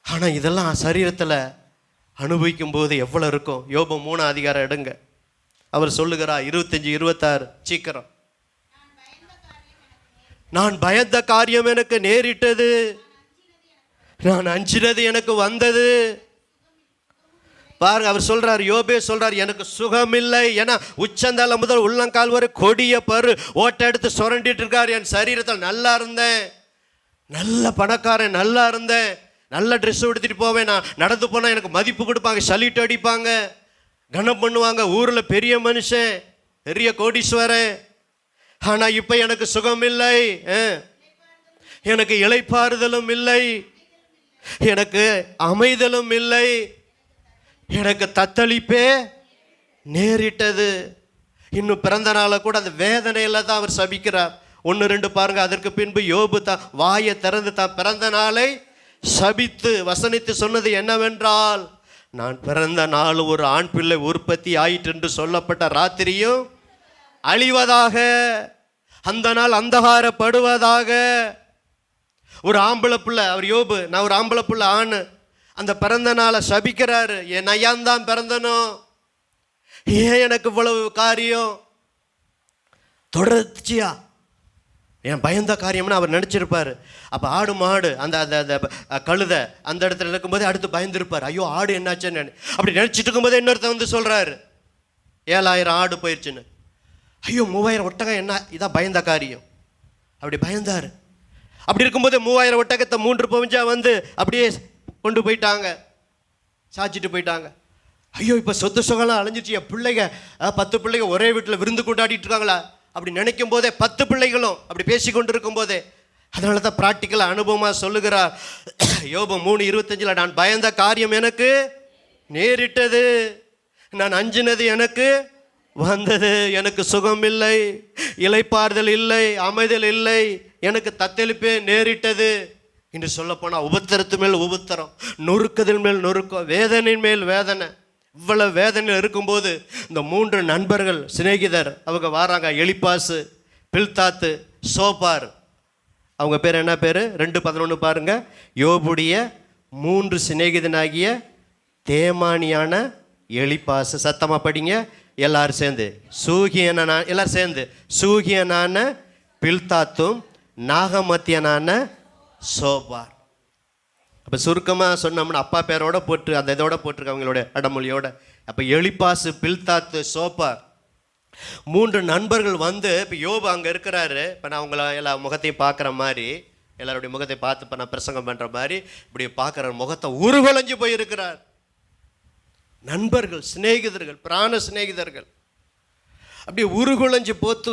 ஆனால் இதெல்லாம் சரீரத்தில் அனுபவிக்கும் போது எவ்வளோ இருக்கும். யோபு 3 அதிகாரம் எடுங்க. அவர் சொல்லுகிறார் 25-26 சீக்கிரம். நான் பயந்த காரியம் எனக்கு நேரிட்டது, நான் அஞ்சினது எனக்கு வந்தது. பாருங்க, அவர் சொல்றார், யோபே சொல்றார், எனக்கு சுகம் இல்லை. ஏன்னா உச்சந்தால முதல் உள்ளங்கால் வரை கொடிய பரு ஓட்டை எடுத்து சுரண்டிட்டு இருக்கார். என் சரீரத்தில் நல்லா இருந்தேன், நல்ல பணக்காரன், நல்லா இருந்தேன், நல்ல ட்ரெஸ் எடுத்துட்டு போவேன், நான் நடந்து போனால் எனக்கு மதிப்பு கொடுப்பாங்க, சல்யூட் அடிப்பாங்க, கனம் பண்ணுவாங்க, ஊரில் பெரிய மனுஷன், பெரிய கோடீஸ்வரன். ஆனால் இப்போ எனக்கு சுகம் இல்லை, எனக்கு இளைப்பாறுதலும் இல்லை, எனக்கு அமைதலும் இல்லை, எனக்கு தத்தளிப்பே நேரிட்டது. இன்னும் பிறந்த நாளை கூட அந்த வேதனையில தான் அவர் சபிக்கிறார். 1-2 பாருங்க. அதற்கு பின்பு யோபு தான் வாயை திறந்து தான் பிறந்த நாளை சபித்து வசனித்து சொன்னது என்னவென்றால், நான் பிறந்த நாள் ஒரு ஆண் பிள்ளை உற்பத்தி ஆயிற்று என்று சொல்லப்பட்ட ராத்திரியும் அழிவதாக, அந்த நாள் அந்தகாரப்படுவதாக. ஒரு ஆம்பளை பிள்ளை, அவர் யோபு, நான் ஒரு ஆம்பளை பிள்ளை ஆண், அந்த பிறந்த நாளை சபிக்கிறாரு. என் ஐயான் பிறந்தனும், ஏன் எனக்கு இவ்வளவு காரியம் தொடர்ச்சியா, என் பயந்த காரியம்னு அவர் நினச்சிருப்பார். அப்போ ஆடு மாடு அந்த அந்த கழுதை அந்த இடத்துல இருக்கும்போதே அடுத்து பயந்துருப்பார். ஐயோ ஆடு என்னாச்சுன்னு அப்படி நினச்சிட்டு இருக்கும்போதே இன்னொருத்த வந்து சொல்கிறாரு 7000 ஆடு போயிடுச்சுன்னு. ஐயோ 3000 ஒட்டகம், என்ன இதான் பயந்த காரியம். அப்படி பயந்தார். அப்படி இருக்கும்போது 3000 ஒட்டகத்தை 3 பவுஞ்சா வந்து அப்படியே கொண்டு போயிட்டாங்க, சாச்சிட்டு போயிட்டாங்க. ஐயோ இப்போ சொத்து சுகம்லாம் அலைஞ்சிச்சு, என் பிள்ளைங்க 10 பிள்ளைங்க ஒரே வீட்டில் விருந்து கொண்டாடிட்டு இருக்காங்களா அப்படி நினைக்கும் போதே 10 பிள்ளைகளும் அப்படி பேசி கொண்டு இருக்கும் போதே. அதனால தான் ப்ராக்டிக்கலாக அனுபவமாக சொல்லுகிறார் யோபு 3:25, நான் பயந்த காரியம் எனக்கு நேரிட்டது, நான் அஞ்சினது எனக்கு வந்தது, எனக்கு சுகம் இல்லை, இளைப்பாறுதல் இல்லை, அமைதல் இல்லை, எனக்கு தத்தளிப்பே நேரிட்டது என்று சொல்லப்போனால் உபத்திரத்து மேல் உபத்திரம், நொறுக்குதல் மேல் நொறுக்கம், வேதனையின் மேல் வேதனை. இவ்வளவு வேதனையில் இருக்கும்போது இந்த 3 நண்பர்கள் சிநேகிதர் அவங்க வராங்க. எலிப்பாசு, பில்தாத்து, சோப்பார். அவங்க பேர் என்ன பேர்? 2:11 பாருங்க. யோபுடைய 3 சிநேகிதனாகிய தேமானியான எலிப்பாசு. சத்தமாக படிங்க எல்லாரும் சேர்ந்து. எல்லாரும் சேர்ந்து. சூகியனான பில்தாத்தும் நாகமத்தியனான சோபார். அப்போ சுருக்கமாக சொன்னோம்னா அப்பா பேரோட போட்டு அந்த இதோட போட்டிருக்கு அவங்களோட அடமொழியோட. அப்போ எலிப்பாசு, பில்தாத்து, சோப்பார் 3 நண்பர்கள் வந்து இப்போ யோபு அங்கே இருக்கிறாரு. இப்போ நான் உங்களை எல்லா முகத்தையும் பார்க்குற மாதிரி, எல்லாருடைய முகத்தை பார்த்து இப்போ நான் பிரசங்கம் பண்ணுற மாதிரி இப்படி பார்க்குற முகத்தை உருவளைஞ்சு போயிருக்கிறார். நண்பர்கள், சிநேகிதர்கள், பிராண சிநேகிதர்கள் அப்படியே உருகுலைஞ்சு போத்து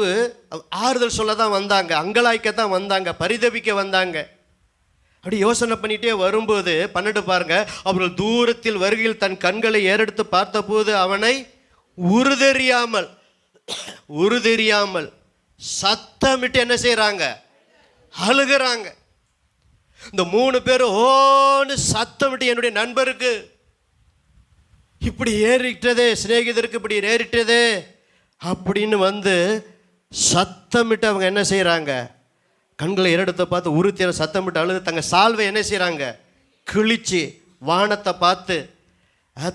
ஆறுதல் சொல்ல தான் வந்தாங்க, அங்கலாய்க்க தான் வந்தாங்க, பரிதபிக்க வந்தாங்க. அப்படி யோசனை பண்ணிகிட்டே வரும்போது 12 பாருங்க. அவர்கள் தூரத்தில் வருகையில் தன் கண்களை ஏறெடுத்து பார்த்தபோது அவனை உருதெரியாமல் சத்தமிட்டு என்ன செய்கிறாங்க? அழுகிறாங்க. இந்த 3 பேரும் ஓன்னு சத்தமிட்டு என்னுடைய நண்பருக்கு இப்படி ஏறிட்டதே, சிநேகிதருக்கு இப்படி ஏறிட்டதே அப்படின்னு வந்து சத்தமிட்டு அவங்க என்ன செய்கிறாங்க? கண்களை ஏறெடுத்து பார்த்து உறுத்தியான சத்தமிட்டு அழுது தங்க சால்வை என்ன செய்கிறாங்க? கிழிச்சு வானத்தை பார்த்து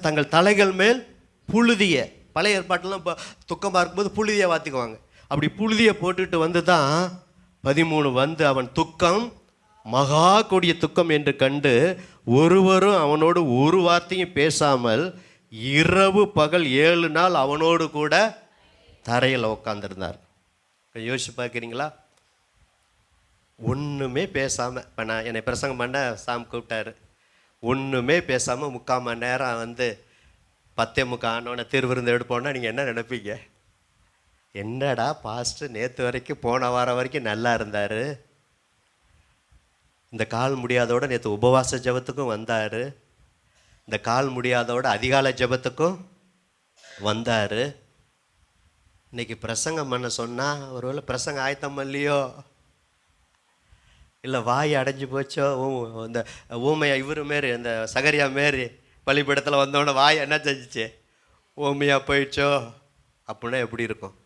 தங்கள் தலைகள் மேல் புழுதிய, பழைய ஏற்பாட்டெல்லாம் இப்போ துக்கமாக இருக்கும்போது புழுதியை வாத்திக்குவாங்க. அப்படி புழுதியை போட்டுட்டு வந்து தான் 13 வந்து அவன் துக்கம் மகா கொடிய துக்கம் என்று கண்டு ஒருவரும் அவனோடு ஒரு வார்த்தையும் பேசாமல் இரவு பகல் 7 நாள் அவனோடு கூட தரையில் உட்காந்துருந்தார். யோசிச்சு பார்க்குறீங்களா? ஒன்றுமே பேசாமல், இப்போ நான் என்னை பிரசங்கம் பண்ண சாம் கூப்பிட்டாரு, ஒன்றுமே பேசாமல் 3/4 மணி நேரம் வந்து 10:45 ஆனோடனே திருவிருந்து எடுப்போன்னா நீங்கள் என்ன நினைப்பீங்க? என்னடா பாஸ்டர் நேற்று வரைக்கும் போன வாரம் வரைக்கும் நல்லா இருந்தார், இந்த கால் முடியாதோட நேற்று உபவாச ஜபத்துக்கும் வந்தார், இந்த கால் முடியாதோட அதிகாலை ஜபத்துக்கும் வந்தார், இன்றைக்கி பிரசங்கம் பண்ண சொன்னால் ஒருவேளை பிரசங்கம் ஆயத்தம் இல்லையோ, இல்லை வாய் அடைஞ்சு போச்சோ, இந்த ஊமையா இவர் மாரி இந்த சகரியா மாரி பள்ளிப்படத்தில் வந்தோடனே வாய் என்ன செஞ்சிச்சு? ஊமையாக போயிடுச்சோ அப்படின்னா எப்படி இருக்கும்?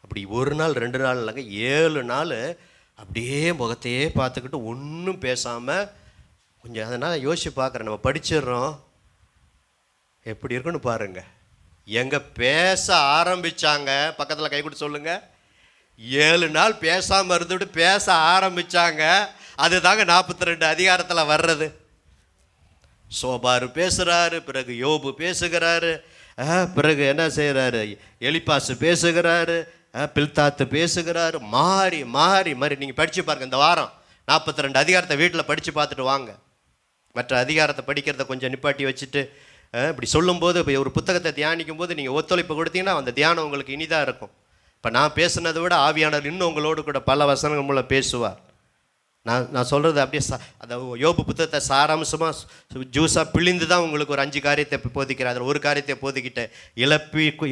அப்படி 1 நாள் 2 நாள் இல்லைங்க, 7 நாள் அப்படியே முகத்தையே பார்த்துக்கிட்டு ஒன்றும் பேசாமல் கொஞ்சம். அதனால் யோசிச்சு பார்க்குறேன், நம்ம படிச்சிடுறோம், எப்படி இருக்குன்னு பாருங்கள். எங்கே பேச ஆரம்பித்தாங்க, பக்கத்தில் கை கொடுத்து சொல்லுங்கள், 7 நாள் பேசாமல் இருந்துவிட்டு பேச ஆரம்பித்தாங்க. அதுதாங்க 42 அதிகாரத்தில் வர்றது. சோபாரு பேசுகிறாரு, பிறகு யோபு பேசுகிறாரு, பிறகு என்ன செய்கிறாரு? எலிப்பாசு பேசுகிறாரு, பில்தாத்து பேசுகிறாரு. மாறி மாறி மாறி நீங்கள் படித்து பாருங்கள். இந்த வாரம் 42 அதிகாரத்தை வீட்டில் படித்து பார்த்துட்டு வாங்க. மற்ற அதிகாரத்தை படிக்கிறத கொஞ்சம் நிப்பாட்டி வச்சுட்டு இப்படி சொல்லும்போது, இப்போ ஒரு புத்தகத்தை தியானிக்கும் போது நீங்கள் ஒத்துழைப்பு கொடுத்தீங்கன்னா அந்த தியானம் உங்களுக்கு இனிதாக இருக்கும். இப்போ நான் பேசுனதை விட ஆவியானவர் இன்னும் உங்களோடு கூட பல வசனங்கள் மூலம் பேசுவார். நான் சொல்கிறது அப்படியே அந்த யோபு புத்தகத்தை சாராம்சமாக ஜூஸாக பிழிந்து தான் உங்களுக்கு ஒரு 5 காரியத்தை போதிக்கிறேன். அதில் ஒரு காரியத்தை போதிக்கிட்டேன்.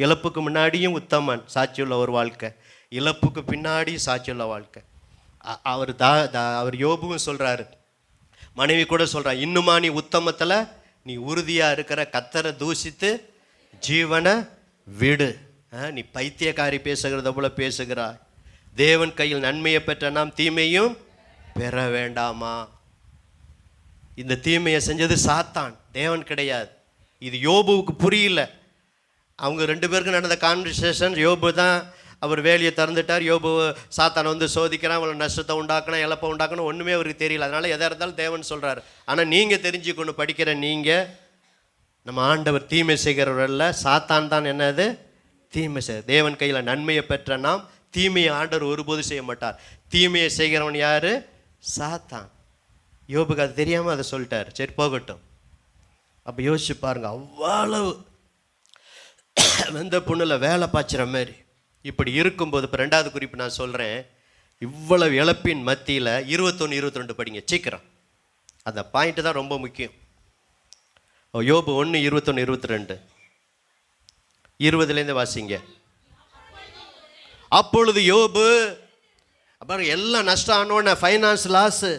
இழப்புக்கு முன்னாடியும் உத்தமன், சாட்சியுள்ள ஒரு வாழ்க்கை, இழப்புக்கு பின்னாடியும் சாட்சியுள்ள வாழ்க்கை. அவர் யோபுவும் சொல்கிறாரு, மனைவி கூட சொல்கிறார், இன்னுமா நீ உத்தமத்தில் நீ உறுதியாக இருக்கிற, கத்தரை தூஷித்து ஜீவனை விடு, நீ பைத்தியக்காரி பேசுகிறத போல பேசுகிறாய், தேவன் கையில் நன்மையை பெற்ற நாம் தீமையும் பெற வேண்டாமா? இந்த தீமையை செஞ்சது சாத்தான், தேவன் கிடையாது. இது யோபுவுக்கு புரியல. அவங்க 2 பேருக்கு நடந்த கான்வர்சேஷன், யோபு தான் அவர் வேலையை திறந்துட்டார், யோபு சாத்தானை வந்து சோதிக்கிறான், அவளை நஷ்டத்தை உண்டாக்கணும், இழப்பை உண்டாக்கணும், ஒன்றுமே அவருக்கு தெரியல. அதனால் எதாக இருந்தாலும் தேவன் சொல்கிறார். ஆனால் நீங்கள் தெரிஞ்சுக்கொண்டு படிக்கிற நீங்கள், நம்ம ஆண்டவர் தீமை செய்கிறவர்கள, சாத்தான் தான் என்னது? தீமை செய்ய. தேவன் கையில் நன்மையை பெற்ற நாம் தீமையை ஆண்டவர் ஒருபோது செய்ய மாட்டார். தீமையை செய்கிறவன் யார்? சாத்தான். யோபுக்கு அது தெரியாமல் அதை சொல்லிட்டார். சரி போகட்டும். அப்போ யோசிச்சு பாருங்க, அவ்வளவு வெந்த புண்ணில் வேலை பாய்ச்சுற மாதிரி இப்படி இருக்கும்போது, இப்போ 2வது குறிப்பு நான் சொல்கிறேன். இவ்வளவு இழப்பின் மத்தியில் 21, 22 படிங்க சீக்கிரம். அந்த பாயிண்ட்டு தான் ரொம்ப முக்கியம். யோபு 1, 21, 22. 20 வாசிங்க. அப்பொழுது யோபு, அப்புறம் எல்லாம் நஷ்டம் ஆனோன்னு ஃபைனான்ஸ் லாஸு,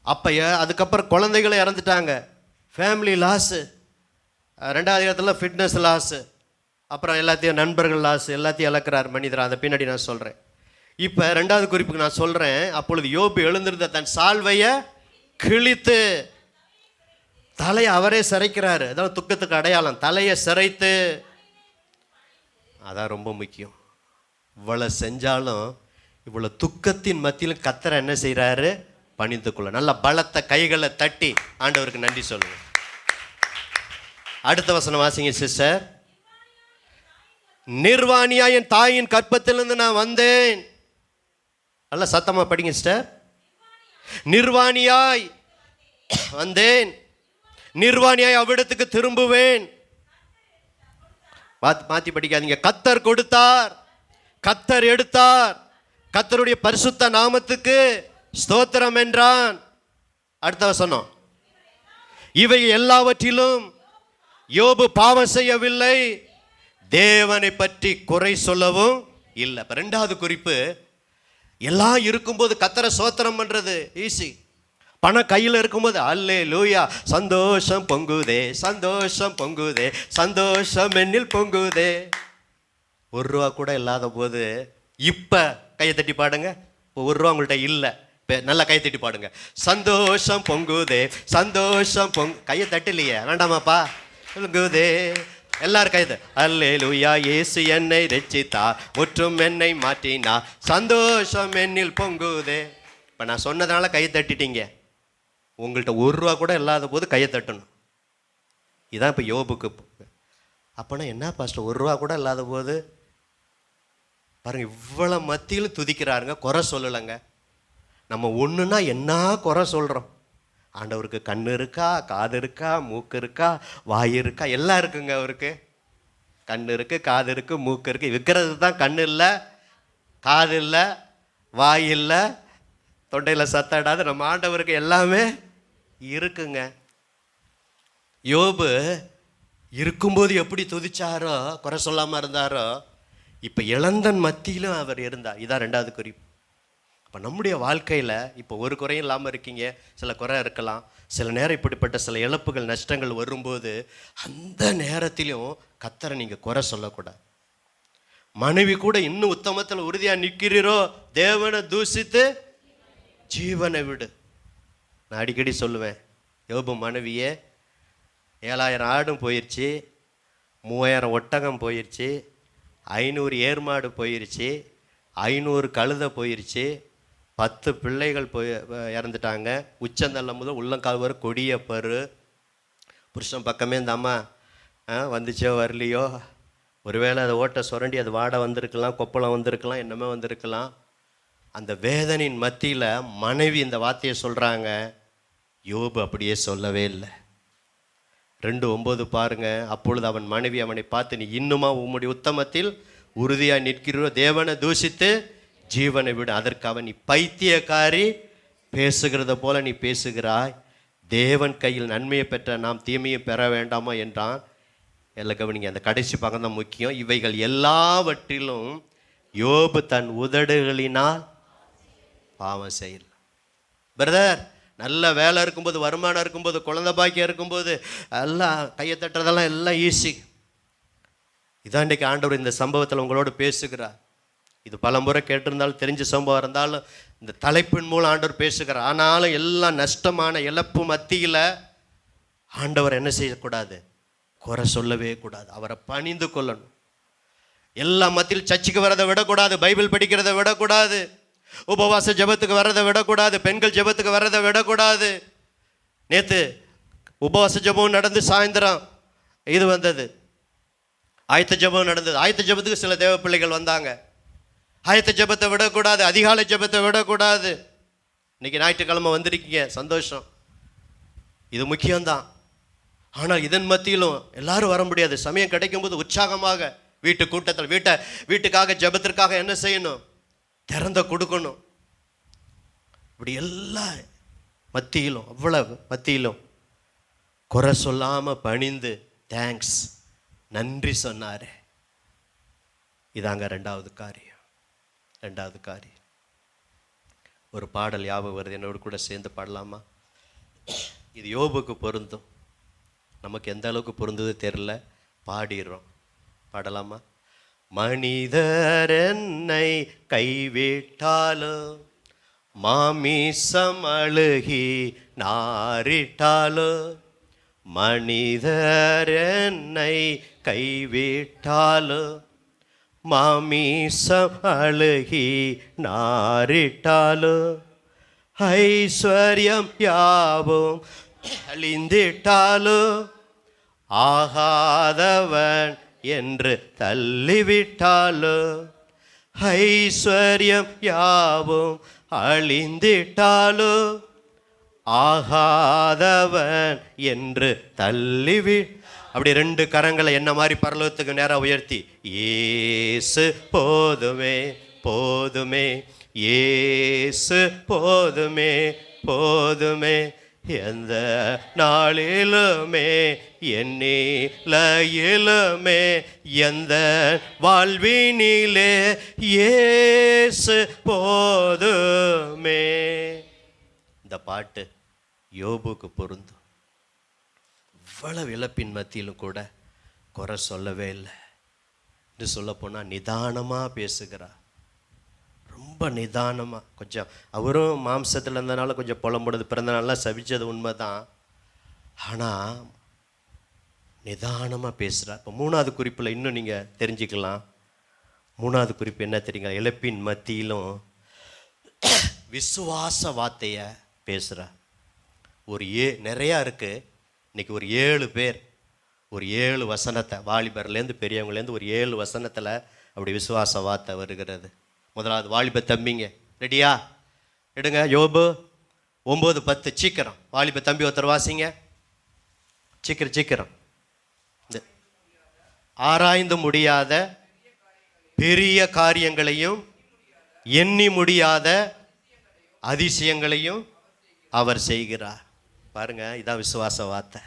அப்போ அதுக்கப்புறம் குழந்தைகளை இறந்துட்டாங்க, ஃபேமிலி லாஸு, 2வது இடத்துல ஃபிட்னஸ் லாஸு, அப்புறம் எல்லாத்தையும் நண்பர்கள் லாஸு, எல்லாத்தையும் இழக்கிறார் மனிதர். அதை பின்னாடி நான் சொல்கிறேன். இப்போ 2வது குறிப்புக்கு நான் சொல்கிறேன். அப்பொழுது யோபு எழுந்திருந்த தன் சால்வையை கிழித்து, தலையை அவரே சிரைக்கிறாரு. அதான் துக்கத்துக்கு அடையாளம், தலையை சிரைத்து. அதான் ரொம்ப முக்கியம். இவ்வளோ செஞ்சாலும் இவ்வளோ துக்கத்தின் மத்தியிலும் கர்த்தர் என்ன செய்கிறாரு? பணிந்து கொள்ள. நல்ல பலத்த கைகளை தட்டி ஆண்டவருக்கு நன்றி சொல்லுங்க. அடுத்த வசனம் வாசிங்க சிஸ்டர். நிர்வாணியா என் தாயின் கற்பத்திலிருந்து நான் வந்தேன். நல்ல சத்தமா படிங்க சிஸ்டர். நிர்வாணியாய் வந்தேன், நிர்வாணியாய் அவ்விடத்துக்கு திரும்புவேன். மாத்தி படிக்காதீங்க. கர்த்தர் கொடுத்தார், கர்த்தர் எடுத்தார், கர்த்தருடைய பரிசுத்த நாமத்துக்கு ஸ்தோத்திரம் என்றான். அடுத்த வசனம். இவை எல்லாவற்றிலும் யோபு பாவம் செய்யவில்லை, தேவனை பற்றி குறை சொல்லவும் இல்லை. 2வது குறிப்பு, எல்லாம் இருக்கும்போது கர்த்தரை ஸ்தோத்திரம் பண்றது ஈஸி. பணம் கையில் இருக்கும்போது அல்லேலூயா, சந்தோஷம் பொங்குதே, சந்தோஷம் பொங்குதே, சந்தோஷம் என்னில் பொங்குதே. ₹1 கூட இல்லாத போது இப்போ கையை தட்டி பாடுங்க. இப்போ ₹1 உங்கள்கிட்ட இல்லை, இப்போ நல்லா கையை தட்டி பாடுங்க. சந்தோஷம் பொங்குதே, சந்தோஷம் கையை தட்டலையே, வேண்டாமாப்பா, பொங்குதே. எல்லாரும் கைது. அல்லேலூயா, இயேசு என்னை ரட்சித்தார், முற்றும் என்னை மாற்றினார், சந்தோஷம் என்னில் பொங்குதே. இப்போ நான் சொன்னதுனால கையை தட்டிட்டீங்க. உங்கள்கிட்ட ₹1 கூட இல்லாத போது கையை தட்டணும். இதான் இப்போ யோபுக்கு. அப்போனா என்ன பாஸ்டர், ₹1 கூட இல்லாத போது பாருங்க, இவ்வளோ மத்தியில் துதிக்கிறாருங்க, குறை சொல்லலைங்க. நம்ம ஒன்றுனா என்ன குறை சொல்கிறோம்? ஆண்டவருக்கு கண்ணு இருக்கா, காது இருக்கா, மூக்கு இருக்கா, வாய் இருக்கா, எல்லாம் இருக்குங்க. அவருக்கு கண்ணு இருக்குது, காது இருக்குது, மூக்கு இருக்குது. விற்கிறது தான் கண்ணு இல்லை, காது இல்லை, வாய் இல்லை, தொண்டையில் சத்தடாது. நம்ம ஆண்டவருக்கு எல்லாமே இருக்குங்க. யோபு இருக்கும்போது எப்படி துதிச்சாரோ, குறை சொல்லாமல் இருந்தாரோ, இப்போ இளந்தன் மத்தியிலும் அவர் இருந்தார். இதான் 2வது குறிப்பு. அப்போ நம்முடைய வாழ்க்கையில் இப்போ ஒரு குறையும் இல்லாமல் இருக்கீங்க, சில குறை இருக்கலாம். சில நேரம் இப்படிப்பட்ட சில இழப்புகள், நஷ்டங்கள் வரும்போது அந்த நேரத்திலையும் கர்த்தரை நீங்கள் குறை சொல்லக்கூடாது. மனைவி கூட இன்னும் உத்தமத்தில் உறுதியாக நிற்கிறீரோ, தேவனை தூசித்து ஜீவனை விடு. நான் அடிக்கடி சொல்லுவேன், யோபு மனைவியே 7000 ஆடும் போயிடுச்சு, 3000 ஒட்டகம் போயிடுச்சு, 500 ஏர்மாடு போயிடுச்சு, 500 கழுதை போயிடுச்சு, 10 பிள்ளைகள் இறந்துட்டாங்க. உச்சந்தல்ல முதல் உள்ளங்கால் வரை கொடிய பரு. புருஷன் பக்கமே இந்த அம்மா வந்துச்சோ வரலையோ, ஒருவேளை அதை ஓட்ட சுரண்டி அது வாடை வந்திருக்கலாம், கொப்பளம் வந்திருக்கலாம், என்னமே வந்திருக்கலாம். அந்த வேதனையின் மத்தியில் மனைவி இந்த வார்த்தையை சொல்கிறாங்க. யோபு அப்படியே சொல்லவே இல்லை. 2:9 பாருங்க. அப்பொழுது அவன் மனைவி அவனை பார்த்து, நீ இன்னுமா உம்முடைய உத்தமத்தில் உறுதியாக நிற்கிறோ, தேவனை தூஷித்து ஜீவனை விடு. அதற்கு அவன், நீ பைத்தியக்காரி, பேசுகிறத போல நீ பேசுகிறாய், தேவன் கையில் நன்மையை பெற்ற நாம் தீமையை பெற வேண்டாமா என்றான். எல்லாம் கவனிங்க, அந்த கடைசி பக்கம் தான் முக்கியம். இவைகள் எல்லாவற்றிலும் யோபு தன் உதடுகளினால் பாவம் செய்யல. பிரதர், நல்ல வேலை இருக்கும்போது, வருமானம் இருக்கும்போது, குழந்தை பாக்கியம் இருக்கும்போது எல்லாம் கையை தட்டுறதெல்லாம் எல்லாம் ஈஸி. இதான் இன்றைக்கு ஆண்டவர் இந்த சம்பவத்தில் உங்களோடு பேசுகிறார். இது பல முறை கேட்டிருந்தாலும், தெரிஞ்ச சம்பவம் இருந்தாலும், இந்த தலைப்பின் மூலம் ஆண்டவர் பேசுகிறார். ஆனாலும் எல்லாம் நஷ்டமான இழப்பு மத்தியில் ஆண்டவர் என்ன செய்யக்கூடாது? குறை சொல்லவே கூடாது. அவரை பணிந்து கொள்ளணும். எல்லா மத்தியில் சர்ச்சுக்கு வரதை விடக்கூடாது, பைபிள் படிக்கிறத விடக்கூடாது, உபவாச ஜெபத்துக்கு வர்றதை விடக்கூடாது, பெண்கள் ஜெபத்துக்கு வர்றதை விடக்கூடாது. நேற்று உபவாச ஜெபம் நடந்து சாயந்தரம் இது வந்தது, ஆயத்த ஜெபம் நடந்தது. ஆயத்த ஜெபத்துக்கு சில தேவ பிள்ளைகள் வந்தாங்க. ஆயத்த ஜெபத்தை விடக்கூடாது, அதிகாலை ஜெபத்தை விடக்கூடாது. இன்னைக்கு ஞாயிற்றுக்கிழமை வந்திருக்கீங்க, சந்தோஷம், இது முக்கியம்தான். ஆனால் இதன் மத்தியிலும் எல்லாரும் வர முடியாது. சமயம் கிடைக்கும்போது உற்சாகமாக வீட்டு கூட்டத்தில் வீட்டுக்காக ஜெபத்திற்காக என்ன செய்யணும்? திறந்த கொடுக்கணும். இப்படி எல்லா மத்தியிலும், அவ்வளவு மத்தியிலும் குறை சொல்லாமல் பணிந்து தேங்க்ஸ் நன்றி சொன்னார். இதாங்க ரெண்டாவது காரியம். ஒரு பாடல் ஞாபகம் வருது, என்னோடு கூட சேர்ந்து பாடலாமா? இது யோபுக்கு பொருந்தும், நமக்கு எந்த அளவுக்கு பொருந்தது தெரில, பாடிடுறோம். பாடலாமா? மனிதர் என்னை கைவிட்டாலும், மாமிசம் அழுகி நாரிட்டாலும், மனிதர் என்னை கைவிட்டாலும், மாமிசம் அழுகி நாரிட்டாலும், ஐஸ்வர்யம் யாவும் அழிந்திட்டாலும், ஆகாதவன் என்று தள்ளிவிட்டாலும், ஐஸ்வர்யம் யாவும் அழிந்திட்டாலும், ஆகாதவன் என்று தள்ளிவி. அப்படி ரெண்டு கரங்களை என்ன மாதிரி பரலோகத்துக்கு நேரம் உயர்த்தி, இயேசு போதுமே போதுமே, இயேசு போதுமே போதுமே, எந்த நாளிலுமே எண்ணிலையிலுமே எந்த வாழ்வினிலே இயேசு போதுமே. இந்த பாட்டு யோபுக்கு பொருந்தும். இவ்வளவு இழப்பின் மத்தியிலும் கூட குறை சொல்லவே இல்லை. இது சொல்லப்போனால் நிதானமாக பேசுகிறார், ரொம்ப நிதானமாக. கொஞ்சம் அவரும் மாம்சத்தில் இருந்தனால கொஞ்சம் புலம்புடுது, பிறந்த நாள்லாம் சபிச்சது உண்மை தான். ஆனால் நிதானமாக பேசுகிறார். இப்போ மூணாவது குறிப்பில் இன்னும் நீங்கள் தெரிஞ்சுக்கலாம். மூணாவது குறிப்பு என்ன தெரியுங்க? இழப்பின் மத்தியிலும் விசுவாச வார்த்தையை பேசுகிறார். ஒரு நிறையா இருக்குது. இன்றைக்கி ஒரு 7 பேர் ஒரு 7 வசனத்தை, வாலிபர்லேருந்து பெரியவங்களேருந்து ஒரு 7 வசனத்தில் அப்படி விசுவாச வார்த்தை வருகிறது. முதலாவது வாலிப தம்பிங்க ரெடியா? எடுங்க யோபு 9:10. சீக்கிரம் வாலிப தம்பி ஒருத்தர் வாசிங்க, சீக்கிரம். இந்த ஆராய்ந்து முடியாத பெரிய காரியங்களையும் எண்ணி முடியாத அதிசயங்களையும் அவர் செய்கிறார். பாருங்க, இதான் விசுவாச வார்த்தை.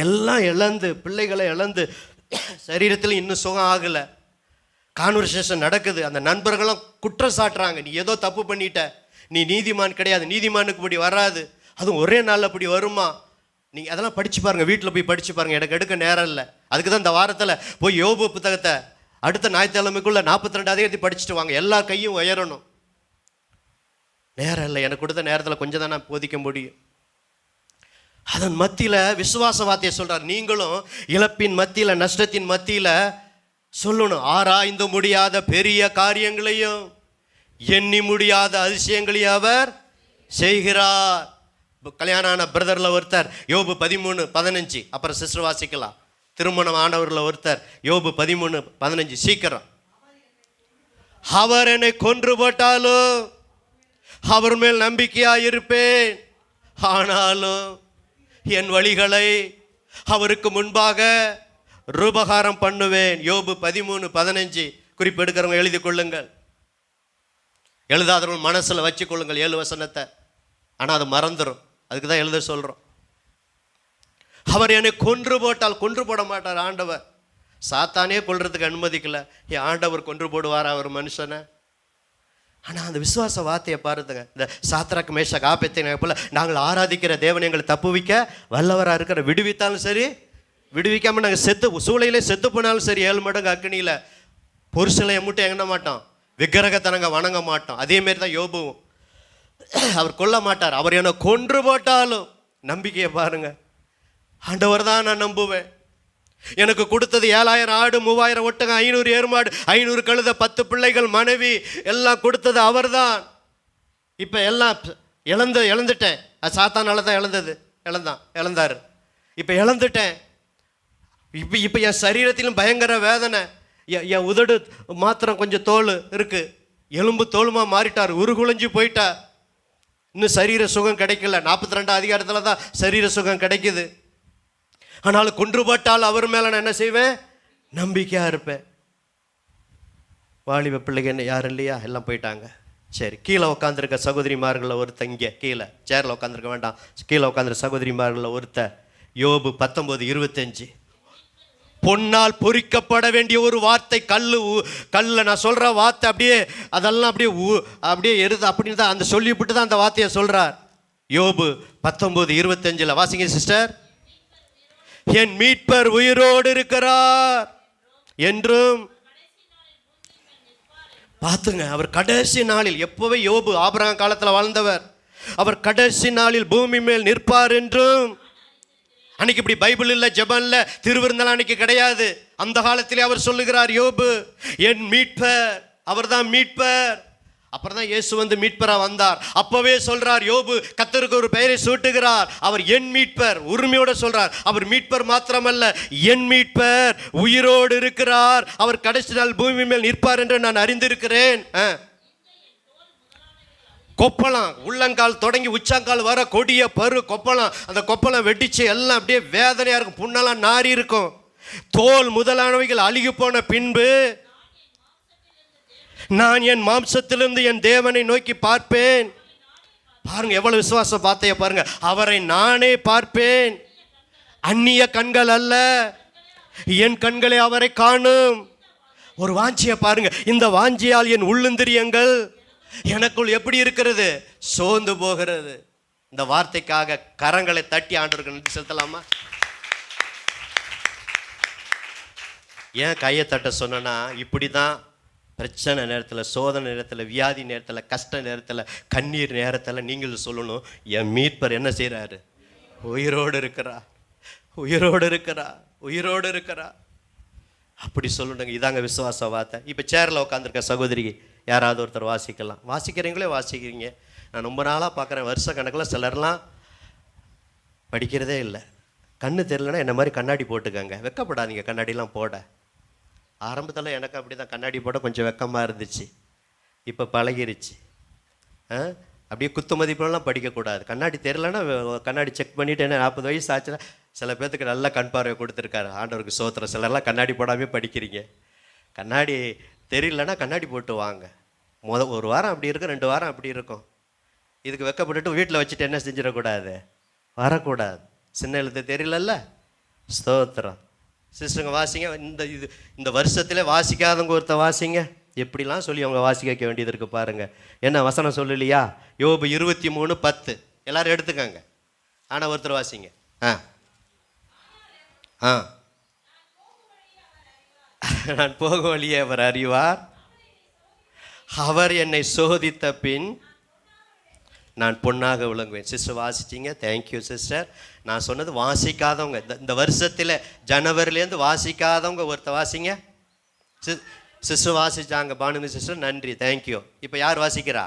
எல்லாம் இழந்து, பிள்ளைகளை இழந்து, சரீரத்தில் இன்னும் சுகம் ஆகலை, கான்வர்சேஷன் நடக்குது, அந்த நண்பர்களும் குற்றம் சாட்டுறாங்க, நீ ஏதோ தப்பு பண்ணிட்ட, நீ நீதிமான் கிடையாது, நீதிமானுக்கு இப்படி வராது, அதுவும் ஒரே நாளில் அப்படி வருமா? நீங்கள் அதெல்லாம் படித்து பாருங்கள், வீட்டில் போய் படித்து பாருங்கள். எனக்கு எடுக்க நேரம் இல்லை. அதுக்கு தான் இந்த வாரத்தில் போய் யோபு புத்தகத்தை அடுத்த ஞாயிற்றுக்கிழமைக்குள்ளே 42 அதிகாரத்தை படிச்சுட்டு வாங்க. எல்லா கையும் உயரணும். நேரம் இல்லை, எனக்கு கொடுத்த நேரத்தில் கொஞ்சம் தான் நான் போதிக்க முடியும். அதன் மத்தியில் விசுவாச வார்த்தையை சொல்கிறார். நீங்களும் இழப்பின் மத்தியில், நஷ்டத்தின் மத்தியில் சொல்லணும், ஆராய்ந்து முடியாத பெரிய காரியங்களையும் எண்ணி முடியாத அதிசயங்களையும் அவர் செய்கிறார். கல்யாணமான பிரதரில் ஒருத்தர் யோபு 13:15. அப்புறம் சிஸ்டர் வாசிக்கலாம். திருமணம் ஆனவரில் ஒருத்தர் யோபு 13:15. சீக்கிரம். அவர் என்னை கொன்று போட்டாலும் அவர் மேல் நம்பிக்கையாக இருப்பேன், ஆனாலும் என் வழிகளை அவருக்கு முன்பாக ரூபகாரம் பண்ணுவேன். யோபு 13:15. குறிப்பு எடுக்கிறவங்க எழுதி கொள்ளுங்கள், எழுதாதவங்க மனசில் வச்சு கொள்ளுங்கள் 7 வசனத்தை. ஆனால் அது மறந்துடும், அதுக்கு தான் எழுத சொல்கிறோம். அவர் என்னை கொன்று போட்டால், கொன்று போட மாட்டார் ஆண்டவர். சாத்தானே கொல்றதுக்கு அனுமதிக்கல, என் ஆண்டவர் கொன்று போடுவார் அவர் மனுஷனை. ஆனால் அந்த விசுவாச வார்த்தையை பாருங்க. இந்த சாத்ராக் மேஷாக் ஆபேத்நேகோ போல நாங்கள் ஆராதிக்கிற தேவனை எங்களை தப்புவிக்க வல்லவராக இருக்கிற, விடுவித்தாலும் சரி, விடுவிக்காமல் நாங்கள் சூளையிலே செத்து போனாலும் சரி, 7 மடங்கு அக்னியில் பொருசலை மட்டும் எண்ண மாட்டோம், விக்கிரகத்தை நாங்கள் வணங்க மாட்டோம். அதேமாரி தான் யோபுவும். அவர் கொல்ல மாட்டார். அவர் என்னை கொன்று போட்டாலும் நம்பிக்கையை பாருங்க, ஆண்டவர் தான் நான் நம்புவேன். எனக்கு கொடுத்தது 7000 ஆடு, 3000 ஒட்டகம், 500 எருமாடு, 500 கழுத, 10 பிள்ளைகள், மனைவி, எல்லாம் கொடுத்தது அவர் தான். இப்போ எல்லாம் இழந்துட்டேன். அது சாத்தானால தான் இழந்தார். இப்போ இழந்துட்டேன். இப்போ என் சரீரத்திலும் பயங்கர வேதனை. என் உதடு மாத்திரம் கொஞ்சம் தோல் இருக்குது, எலும்பு தோலுமா மாறிட்டார், உருகுலைஞ்சு போயிட்டார். இன்னும் சரீர சுகம் கிடைக்கல. 42 அதிகாரத்தில் தான் சரீர சுகம் கிடைக்குது. ஆனாலும் கொன்று போட்டால் அவர் மேலே நான் என்ன செய்வேன்? நம்பிக்கையாக இருப்பேன். வாலிப பிள்ளைங்க என்ன யாரும் இல்லையா? எல்லாம் போயிட்டாங்க. சரி, கீழே உட்காந்துருக்க சகோதரிமார்களில் ஒருத்த, இங்கே கீழே சேரில் உட்காந்துருக்க வேண்டாம், கீழே உட்காந்துருக்க சகோதரிமார்களில் ஒருத்த யோபு 19:25. பொன்னால் பொறிக்கப்பட வேண்டிய ஒரு வார்த்தை. கல்ல நான் சொல்ற வார்த்தை அப்படியே அதெல்லாம் அப்படியே எருது அப்படின்னு தான் அந்த சொல்லிவிட்டு தான் அந்த வார்த்தையை சொல்றார். யோபு 19:25 வாசிங்க சிஸ்டர். என் மீட்பர் உயிரோடு இருக்கிறார் என்றும். பார்த்துங்க, அவர் கடைசி நாளில், எப்போவே யோபு ஆபிரகாம் காலத்தில் வாழ்ந்தவர், அவர் கடைசி நாளில் பூமி மேல் நிற்பார் என்றும். அன்னைக்கு இப்படி பைபிள் இல்லை, ஜெபம் இல்லை, திருவிருந்தெல்லாம் அன்னைக்கு கிடையாது. அந்த காலத்திலே அவர் சொல்லுகிறார், யோபு என் மீட்பர், அவர் தான் மீட்பர். அப்புறம் தான் இயேசு வந்து மீட்பரா வந்தார். அப்பவே சொல்றார் யோபு, கர்த்தருக்கு ஒரு பெயரை சூட்டுகிறார், அவர் என் மீட்பர், உரிமையோட சொல்றார். அவர் மீட்பர் மாத்திரமல்ல, என் மீட்பர் உயிரோடு இருக்கிறார், அவர் கடைசி நாள் பூமி மேல் நிற்பார் என்று நான் அறிந்திருக்கிறேன். கொப்பளம் உள்ளங்கால் தொடங்கி உச்சங்கால் வர கொடிய பரு கொப்பளம், அந்த கொப்பளம் வெடிச்சு எல்லாம் அப்படியே வேதனையா இருக்கும், புண்ணெல்லாம் நாரி இருக்கும். தோல் முதலானவைகள் அழுகி போன பின்பு நான் என் மாம்சத்திலிருந்து என் தேவனை நோக்கி பார்ப்பேன். பாருங்க எவ்வளவு விசுவாச வார்த்தையை பாருங்க. அவரை நானே பார்ப்பேன், அந்நிய கண்கள் அல்ல, என் கண்களை அவரை காணும். ஒரு வாஞ்சியை பாருங்க. இந்த வாஞ்சியால் என் உள்ளுந்திரியங்கள் எனக்குள் எப்படி இருக்கிறது? சோர்ந்து போகிறது. இந்த வார்த்தைக்காக கரங்களை தட்டி ஆண்டவருக்கு நன்றி செலுத்தலாமா? ஏன் கையை தட்ட சொன்னா, இப்படி தான் பிரச்சனை நேரத்தில், சோதனை நேரத்தில், வியாதி நேரத்தில், கஷ்ட நேரத்தில், கண்ணீர் நேரத்தில் நீங்கள் சொல்லணும், என் மீட்பர் என்ன செய்கிறாரு? உயிரோடு இருக்கிறா, உயிரோடு இருக்கிறா, உயிரோடு இருக்கிறா. அப்படி சொல்லணுங்க. இதாங்க விசுவாச வார்த்தை. இப்போ சேரில் உட்காந்துருக்க சகோதரி யாராவது ஒருத்தர் வாசிக்கலாம். வாசிக்கிறீங்களே வாசிக்கிறீங்க. நான் ரொம்ப நாளாக பார்க்குறேன், வருஷ கணக்கில் சிலர்லாம் படிக்கிறதே இல்லை. கண்ணு தெரியலன்னா என்ன மாதிரி கண்ணாடி போட்டுக்கங்க, வெக்கப்படாதீங்க கண்ணாடிலாம் போட. ஆரம்பத்தில் எனக்கு அப்படி தான் கண்ணாடி போட கொஞ்சம் வெக்கமாக இருந்துச்சு, இப்போ பழகிருச்சு. அப்படியே குத்து மதிப்பெல்லாம் படிக்கக்கூடாது. கண்ணாடி தெரியலன்னா கண்ணாடி செக் பண்ணிவிட்டு, என்ன 40 வயசு ஆச்சுன்னா சில பேர்த்துக்கு நல்ல கண் பார்வை கொடுத்துருக்காரு, ஆண்டவருக்கு சோத்திரம். சிலர்லாம் கண்ணாடி போடாமே படிக்கிறீங்க. கண்ணாடி தெரியலன்னா கண்ணாடி போட்டு வாங்க. ஒரு வாரம் அப்படி இருக்கும், 2 வாரம் அப்படி இருக்கும். இதுக்கு வெக்கப்பட்டுட்டு வீட்டில் வச்சுட்டு என்ன செஞ்சிடக்கூடாது, வரக்கூடாது. சின்ன எழுத்து தெரியலல்ல, ஸ்தோத்திரம். சிஸ்டருங்க வாசிங்க. இந்த வருஷத்தில் வாசிக்காதவங்க ஒருத்த வாசிங்க. எப்படிலாம் சொல்லி அவங்க வாசிக்க வைக்க வேண்டியது இருக்குது பாருங்க. என்ன வசனம் சொல்லலையா? யோபு 23:10 எல்லாரும் எடுத்துக்கங்க. ஆனால் ஒருத்தர் வாசிங்க. நான் போக வழியே அவர் அறிவார், அவர் என்னை சோதித்த பின் நான் பொன்னாக விளங்குவேன். சிஸ்டர் வாசிச்சிங்க, தேங்க்யூ சிஸ்டர். நான் சொன்னது வாசிக்காதவங்க, இந்த வருஷத்தில் ஜனவரிலேருந்து வாசிக்காதவங்க ஒருத்த வாசிங்க. சிஸ்டர் வாசிச்சாங்க, பானுமி சிஸ்டர், நன்றி, தேங்க்யூ. இப்போ யார் வாசிக்கிறா?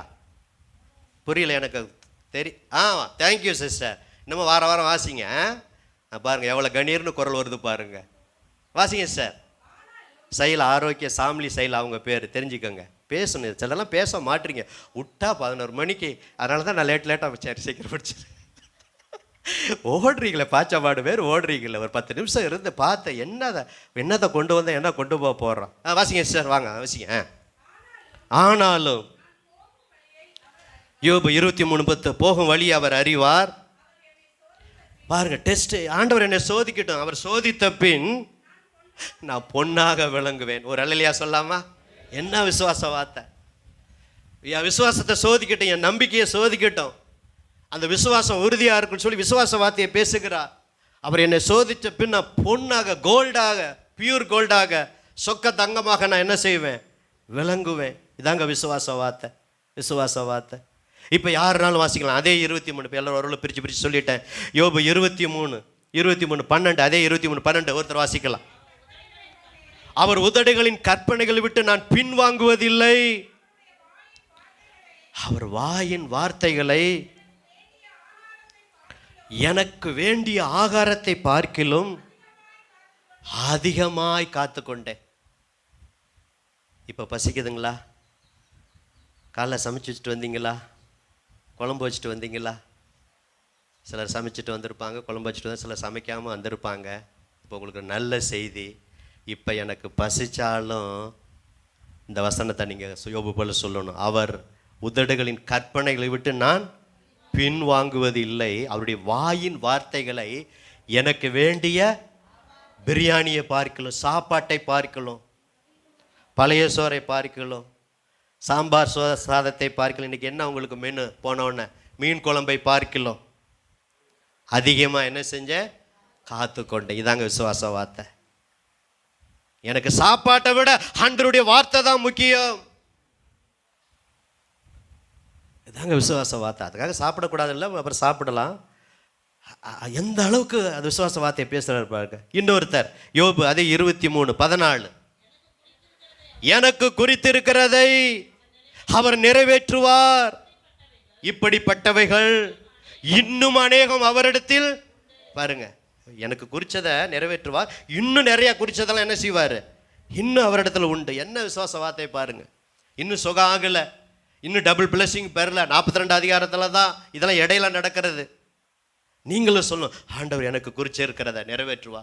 புரியல எனக்கு தேங்க்யூ சிஸ்டர். இன்னமும் வார வாரம் வாசிங்க. பாருங்கள் எவ்வளோ கணீர்னு குரல் வருது பாருங்க. வாசிங்க சார். சைல் ஆரோக்கிய சாமிலி சைல் அவங்க பேர், தெரிஞ்சுக்கோங்க. பேசணும், சிலலாம் பேச மாட்டீங்க, விட்டா 11 மணிக்கு. அதனால தான் நான் லேட்டாக சரி சீக்கிரம் படிச்சிருக்கேன். ஓடுறீங்களே, பாச்சப்பாடு பேர் ஓடுறீங்களே. ஒரு 10 நிமிஷம் இருந்து பார்த்த என்னதை கொண்டு வந்தால் என்ன கொண்டு போக போடுறோம். வாசிங்க சார், வாங்க வாசிங்க. ஆனாலும் யோபு 23:10 போகும் வழி அவர் அறிவார். பாருங்க, டெஸ்ட். ஆண்டவர் என்னை சோதிக்கட்டும், அவர் சோதித்த பின் நான் பொன்னாக விளங்குவேன். ஒரு அல்லையா சொல்லாமா? என்ன விசுவாச வார்த்தை! என் விசுவாசத்தை சோதிக்கட்டும், என் நம்பிக்கையை சோதிக்கட்டும், அந்த விசுவாசம் உறுதியாக இருக்குன்னு சொல்லி விசுவாச வார்த்தையை பேசுகிறார். அவர் என்னை சோதித்த பின் நான் பொன்னாக, கோல்டாக, பியூர் கோல்டாக, சொக்க தங்கமாக நான் என்ன செய்வேன்? விளங்குவேன். இதாங்க விசுவாச வார்த்தை, விசுவாச வார்த்தை. இப்போ யாருனாலும் வாசிக்கலாம். அதே 23 இப்போ எல்லாரும் ஒரு பிரித்து சொல்லிட்டேன். யோபு 23:12 அதே 23:12 ஒருத்தர் வாசிக்கலாம். அவர் உதடுகளின் கற்பனைகளை விட்டு நான் பின்வாங்குவதில்லை, அவர் வாயின் வார்த்தைகளை எனக்கு வேண்டிய ஆகாரத்தை பார்க்கிலும் அதிகமாய் காத்து கொண்டேன். இப்போ பசிக்குதுங்களா? காலைல சமைச்சு வச்சுட்டு வந்தீங்களா? குழம்பு வச்சுட்டு வந்தீங்களா? சிலர் சமைச்சிட்டு வந்திருப்பாங்க, குழம்பு வச்சுட்டு வந்து சிலர் சமைக்காமல் வந்திருப்பாங்க. இப்போ உங்களுக்கு நல்ல செய்தி. இப்போ எனக்கு பசிச்சாலும் இந்த வசனத்தை நீங்கள் யோபு போல சொல்லணும். அவர் உதடுகளின் கற்பனைகளை விட்டு நான் பின்வாங்குவது இல்லை, அவருடைய வாயின் வார்த்தைகளை எனக்கு வேண்டிய பிரியாணியை பார்க்கலாம், சாப்பாட்டை பார்க்கலாம், பழைய சோறை பார்க்கலாம், சாம்பார் சாதத்தை பார்க்கலாம். இன்றைக்கி என்ன உங்களுக்கு மெனு போனோடனே மீன் குழம்பை பார்க்கலாம். அதிகமாக என்ன செஞ்சேன்? காத்து கொண்டேன். இதாங்க விசுவாச வார்த்தை. எனக்கு சாப்பாட்டை விட ஆண்டவருடைய வார்த்தை தான் முக்கியம். இதாங்க விசுவாச வார்த்தை. அதுக்காக சாப்பிடக்கூடாது இல்லை, அப்புறம் சாப்பிடலாம். எந்த அளவுக்கு அது விசுவாச வார்த்தையை பேசுகிறார் பாருங்க. இன்னொருத்தர் யோபு, அது 23:14, எனக்கு குறித்திருக்கிறதை அவர் நிறைவேற்றுவார், இப்படிப்பட்டவைகள் இன்னும் அநேகம் அவரிடத்தில். பாருங்க, எனக்கு குறிச்சதை நிறைவேற்றுவார், இன்னும் நிறைய குறிச்சதெல்லாம் என்ன செய்வார்? இன்னும் அவரிடத்துல உண்டு. என்ன விசுவாச வார்த்தை பாருங்க. இன்னும் சுகம் ஆகலை, இன்னும் டபுள் பிளஸிங் பெறல. 42 அதிகாரத்தில் தான் இதெல்லாம் இடையில நடக்கிறது. நீங்களும் சொல்லணும், ஆண்டவர் எனக்கு குறிச்சிருக்கிறத நிறைவேற்றுவா.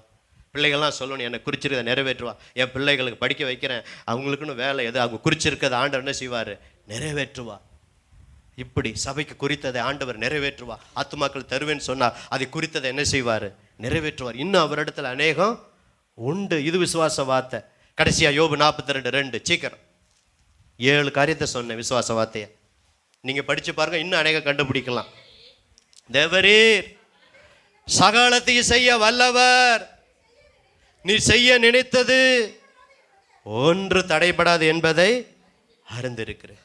பிள்ளைகள்லாம் சொல்லணும், எனக்கு குறிச்சிருக்கிறத நிறைவேற்றுவா. என் பிள்ளைகளுக்கு படிக்க வைக்கிறேன், அவங்களுக்குன்னு வேலை எது, அவங்க குறிச்சிருக்கிறத ஆண்டவர் என்ன செய்வார்? நிறைவேற்றுவா. இப்படி சபைக்கு குறித்ததை ஆண்டவர் நிறைவேற்றுவா. ஆத்துமாக்கள் தருவேன்னு சொன்னார், அதை குறித்ததை என்ன செய்வார்? நிறைவேற்றுவார். இன்னும் அவரிடத்துல அநேகம் உண்டு. இது விசுவாச வார்த்தை. கடைசியாக யோபு 42:2, சீக்கிரம் 7 காரியத்தை சொன்னேன் விசுவாச வார்த்தையை. நீங்கள் படித்து பாருங்கள், இன்னும் அநேகம் கண்டுபிடிக்கலாம். தேவரீர் சகலத்தையும் செய்ய வல்லவர், நீ செய்ய நினைத்தது ஒன்று தடைபடாது என்பதை அறிந்திருக்கிறேன்.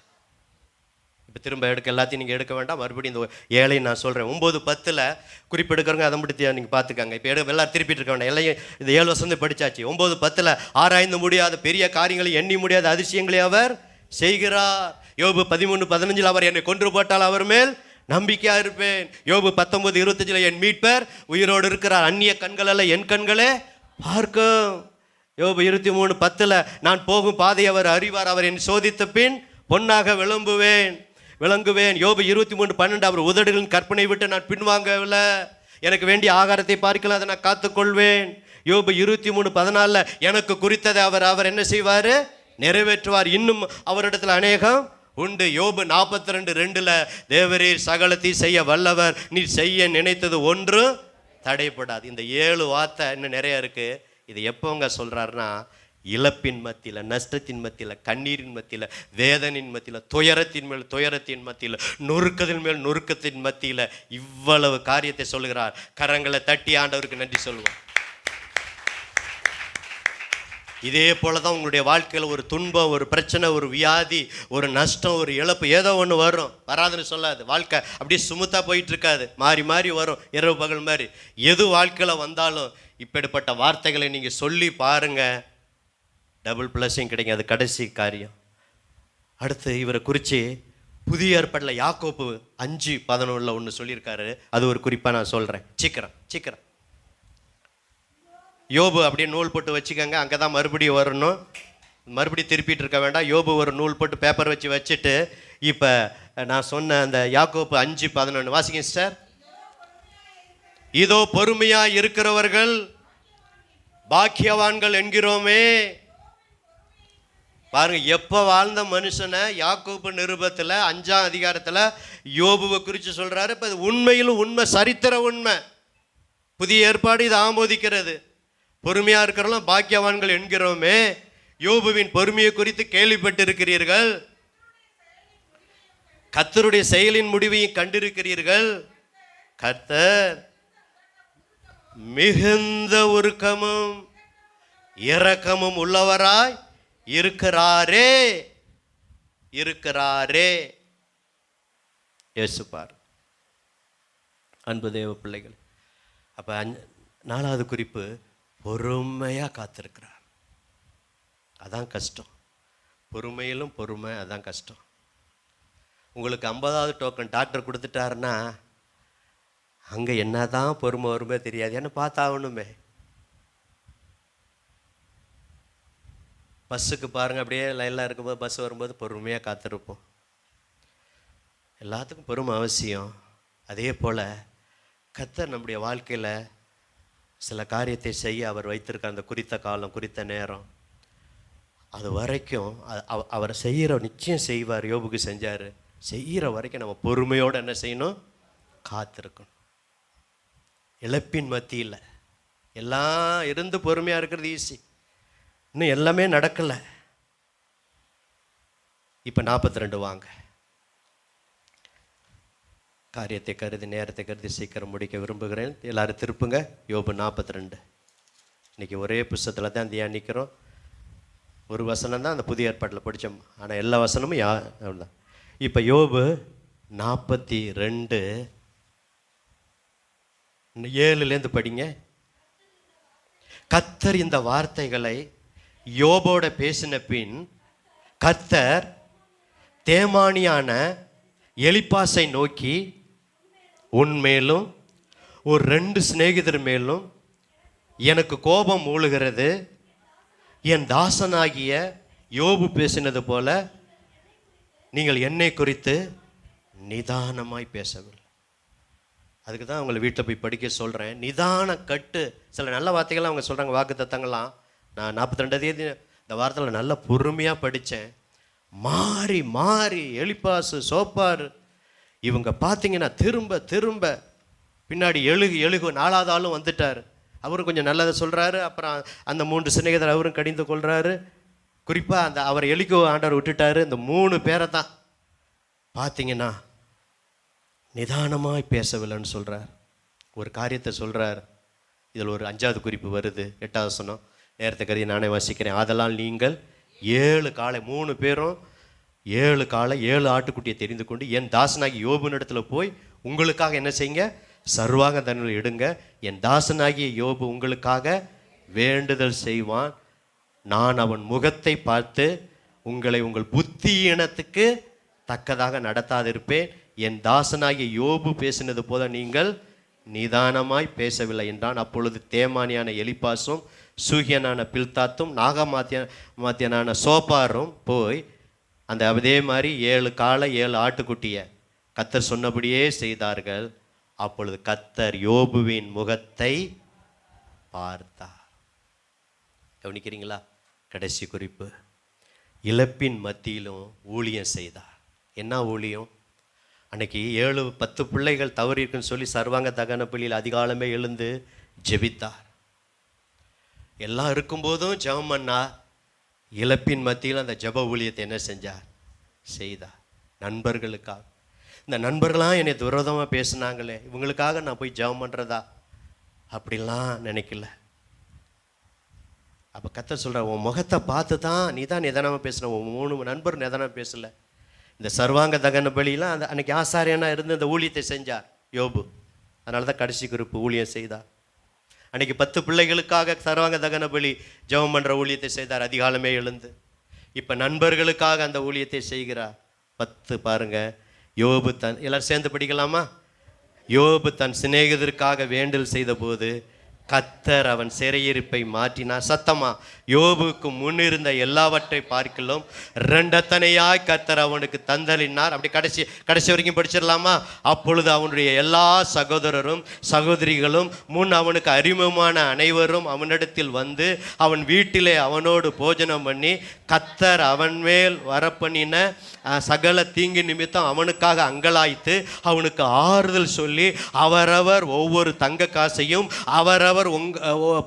இப்போ திரும்ப எல்லாத்தையும் நீங்கள் எடுக்க வேண்டாம். மறுபடியும் இந்த 7 நான் சொல்கிறேன். 9:10 குறிப்பெடுக்கிறவங்க அதை முடித்து நீங்கள் பார்த்துக்காங்க. இப்போ எல்லாம் திருப்பிட்டு இருக்க வேண்டாம். எல்லாம் இந்த 7 வருஷம் படித்தாச்சு. 9:10 ஆராய்ந்து முடியாத பெரிய காரியங்களை, எண்ணி முடியாத அதிசயங்களை அவர் செய்கிறார். யோபு 13:15 அவர் என்னை கொன்று போட்டால் அவர் மேல் நம்பிக்கையாக இருப்பேன். யோபு 19:25 என் மீட்பர் உயிரோடு இருக்கிறார், அந்நிய கண்கள் அல்ல என் கண்களே பார்க்கும். யோபு 23:10 நான் போகும் பாதை அவர் அறிவார், அவர் என்னை சோதித்த பின் பொன்னாக விளங்குவேன். யோபு 23:12 அவர் உதடுகளின் கற்பனை விட்டு நான் பின்வாங்கவில்லை, எனக்கு வேண்டிய ஆகாரத்தை பார்க்கலாம், அதை நான் காத்துக்கொள்வேன். யோபு 23:14 எனக்கு குறித்ததை அவர் என்ன செய்வார்? நிறைவேற்றுவார். இன்னும் அவரிடத்தில் அநேகம் உண்டு. யோபு 42:2 தேவரீர் சகலத்தை செய்ய வல்லவர், நீ செய்ய நினைத்தது ஒன்று தடைப்படாது. இந்த 7 வார்த்தை இன்னும் நிறைய இருக்கு. இது எப்போங்க சொல்றாருன்னா, இழப்பின் மத்தியில், நஷ்டத்தின் மத்தியில், கண்ணீரின் மத்தியில், வேதனின் மத்தியில், துயரத்தின் மேல் துயரத்தின் மத்தியில், நொறுக்கத்தின் மேல் நொறுக்கத்தின் மத்தியில் இவ்வளவு காரியத்தை சொல்லுகிறார். கரங்களை தட்டி ஆண்டவருக்கு நன்றி சொல்லுவோம். இதே போல தான் உங்களுடைய வாழ்க்கையில் ஒரு துன்பம், ஒரு பிரச்சனை, ஒரு வியாதி, ஒரு நஷ்டம், ஒரு இழப்பு, ஏதோ ஒன்று வரும். வராதுன்னு சொல்லாது. வாழ்க்கை அப்படியே சுமத்தாக போயிட்டு இருக்காது, மாறி மாறி வரும், இரவு பகல் மாதிரி. எது வாழ்க்கையில் வந்தாலும் இப்படிப்பட்ட வார்த்தைகளை நீங்கள் சொல்லி பாருங்கள், டபுள் பிளஸிங் கிடைக்கும். அது கடைசி காரியம். அடுத்து இவரை குறித்து புதிய ஏற்பாட்டில் யாக்கோப்பு 5:11 ஒன்று சொல்லியிருக்காரு. அது ஒரு குறிப்பாக நான் சொல்கிறேன். சீக்கிரம் யோபு அப்படியே நூல் போட்டு வச்சுக்கோங்க. அங்கே தான் மறுபடியும் வரணும், மறுபடியும் திருப்பிட்டு இருக்க வேண்டாம். யோபு ஒரு நூல் போட்டு பேப்பர் வச்சுட்டு இப்போ நான் சொன்ன அந்த யாக்கோப்பு 5:11 வாசிங்க சிஸ்டர். இதோ பொறுமையாக இருக்கிறவர்கள் பாக்கியவான்கள் என்கிறோமே. பாருங்க, எப்போ வாழ்ந்த மனுஷனை யாக்கோப்பு நிருபத்தில் 5ஆம் அதிகாரத்தில் யோபுவை குறித்து சொல்கிறாரு. இப்போ இது உண்மையிலும் உண்மை, சரித்திர உண்மை. புதிய ஏற்பாடு இதை ஆமோதிக்கிறது. பொறுமையாக இருக்கிறவங்களும் பாக்கியவான்கள் என்கிறோமே. யோபுவின் பொறுமையை குறித்து கேள்விப்பட்டிருக்கிறீர்கள், கர்த்தருடைய செயலின் முடிவையும் கண்டிருக்கிறீர்கள். கர்த்தர் மிகுந்த உருக்கமும் இரக்கமும் உள்ளவராய் இருக்கிறாரே. இயேசுப்பார். அன்பு தேவ பிள்ளைகள், அப்போ 4வது குறிப்பு, பொறுமையாக காத்திருக்கிறார். அதான் கஷ்டம். பொறுமையிலும் பொறுமை, அதான் கஷ்டம். உங்களுக்கு 50வது டோக்கன் டாக்டர் கொடுத்துட்டாருன்னா அங்கே என்ன தான் பொறுமை வருமே தெரியாது. என்ன பார்த்தாகணுமே. பஸ்ஸுக்கு பாருங்கள், அப்படியே லைனில் இருக்கும்போது பஸ் வரும்போது பொறுமையாக காத்திருப்போம். எல்லாத்துக்கும் பொறுமை அவசியம். அதே போல் கர்த்தர் நம்முடைய வாழ்க்கையில் சில காரியத்தை செய்ய அவர் வைத்திருக்க அந்த குறித்த காலம், குறித்த நேரம், அது வரைக்கும் அவர் செய்கிற நிச்சயம் செய்வார். யோபுக்கு செஞ்சார். செய்கிற வரைக்கும் நம்ம பொறுமையோடு என்ன செய்யணும்? காத்திருக்கணும். இழப்பின் மத்தியில், எல்லாம் இருந்து பொறுமையாக இருக்கிறது ஈஸி. இன்னும் எல்லாமே நடக்கலை. இப்போ 42 வாங்க. காரியத்தை கருதி நேரத்தை கருதி சீக்கிரம் முடிக்க விரும்புகிறேன். எல்லாரும் திருப்புங்க. யோபு 42. இன்றைக்கி ஒரே புஸ்தகத்தில் தான் தியானிக்கிறோம். ஒரு வசனம் தான் அந்த புதிய ஏற்பாட்டில் படித்தோம். ஆனால் எல்லா வசனமும் தான். இப்போ யோபு 42 7லேருந்து படிங்க. கர்த்தர் இந்த வார்த்தைகளை யோபோட பேசின பின் கர்த்தர் தேமானியான எலிப்பாசை நோக்கி, உன்மேலும் ஒரு 2 சிநேகிதர் மேலும் எனக்கு கோபம் மூழுகிறது. என் தாசனாகிய யோபு பேசினது போல நீங்கள் என்னை குறித்து நிதானமாய் பேசவில்லை. அதுக்கு தான் அவங்களை வீட்டில் போய் படிக்க சொல்கிறேன். நிதான கட்டு. சில நல்ல வார்த்தைகள்லாம் அவங்க சொல்கிறாங்க, வாக்கு தத்தங்கள்லாம். நான் 42 தேதி இந்த வாரத்தில் நல்லா பொறுமையாக படித்தேன். மாறி மாறி எலிப்பாசு சோப்பார் இவங்க பார்த்தீங்கன்னா திரும்ப திரும்ப பின்னாடி எழுகு 4வது ஆளும் வந்துட்டார். அவரும் கொஞ்சம் நல்லதை சொல்கிறாரு. அப்புறம் அந்த 3 சிநேகிதர் அவரும் கடிந்து கொள்கிறாரு. குறிப்பாக அந்த அவர் எலிக்கோ ஆண்டவர் விட்டுட்டாரு. இந்த 3 பேரை தான் பார்த்தீங்கன்னா நிதானமாய் பேசவில்லைன்னு சொல்கிறார். ஒரு காரியத்தை சொல்கிறார். இதில் ஒரு 5வது குறிப்பு வருது. 8வது வசனம். நேரத்தை கருதி நானே வாசிக்கிறேன். அதெல்லாம் நீங்கள் 7 காளை 3 பேரும் 7 காளை 7 ஆட்டுக்குட்டியை தெரிந்து கொண்டு என் தாசனாகி யோபுனிடத்தில் போய் உங்களுக்காக என்ன செய்யுங்க, சர்வாங்க தன்னில் இடுங்க. என் தாசனாகிய யோபு உங்களுக்காக வேண்டுதல் செய்வான். நான் அவன் முகத்தை பார்த்து உங்களை உங்கள் புத்தியினத்துக்கு தக்கதாக நடத்தாதிருப்பேன். என் தாசனாகிய யோபு பேசினது போல நீங்கள் நிதானமாய் பேசவில்லை என்றான். அப்பொழுது தேமானியான எலிப்பாசும் சூகியனான பில்தாத்தும் நாகமாத்தியனான சோப்பாரும் போய் அந்த அதே மாதிரி 7 காளை 7 ஆட்டுக்குட்டியை கர்த்தர் சொன்னபடியே செய்தார்கள். அப்பொழுது கர்த்தர் யோபுவின் முகத்தை பார்த்தார். கவனிக்கிறீங்களா? கடைசி குறிப்பு. இழப்பின் மத்தியிலும் ஊழியம் செய்தார். என்ன ஊழியம்? அன்னைக்கு 7-10 பிள்ளைகள் தவறி இருக்குன்னு சொல்லி சர்வாங்க தகன பலியில் அதிகாலமே எழுந்து ஜெபித்தார். எல்லாம் இருக்கும்போதும் ஜெபம் பண்ணா. இழப்பின் மத்தியில் அந்த ஜெப ஊழியத்தை என்ன செஞ்சார்? செய்தார். நண்பர்களுக்காக. இந்த நண்பர்களாம் என்னை விரோதமாக பேசுனாங்களே, இவங்களுக்காக நான் போய் ஜெபம் பண்ணுறதா அப்படிலாம் நினைக்கல. அப்போ கர்த்தர் சொல்கிறார், உன் முகத்தை பார்த்து தான் நீ தான் நிதானமாக பேசுன. உன் 3 நண்பர் நிதானமாக பேசலை. இந்த சர்வாங்க தகன பலியெலாம் அந்த அன்னைக்கு ஆசாரியனாக இருந்து இந்த ஊழியத்தை செஞ்சார் யோபு. அதனால தான் கடைசி குறிப்பு ஊழியம் செய்தார். அன்றைக்கி 10 பிள்ளைகளுக்காக சர்வாங்க தகன பலி ஜெபம் பண்ணுற ஊழியத்தை செய்தார் அதிகாலமே எழுந்து. இப்போ நண்பர்களுக்காக அந்த ஊழியத்தை செய்கிறார். 10 பாருங்க. யோபு தன் எல்லாரும் சேர்ந்து படிக்கலாமா? யோபு தன் சிநேகிதருக்காக வேண்டல் செய்த போது கர்த்தர் அவன் சிறையிருப்பை மாற்றினார். சத்தமா, யோபுக்கு முன்னிருந்த எல்லாவற்றை பார்க்கலாம் 2 அத்தனையாய் கர்த்தர் அவனுக்கு தந்தளினார். அப்படி கடைசி வரைக்கும் படிச்சிடலாமா? அப்பொழுது அவனுடைய எல்லா சகோதரரும் சகோதரிகளும் முன் அவனுக்கு அறிமுகமான அனைவரும் அவனிடத்தில் வந்து அவன் வீட்டிலே அவனோடு போஜனம் பண்ணி கர்த்தர் அவன் மேல் வரப்பண்ணின சகல தீங்கு நிமித்தம் அவனுக்காக அங்கலாய்த்து அவனுக்கு ஆறுதல் சொல்லி அவரவர் ஒவ்வொரு தங்க காசையும் அவரவர்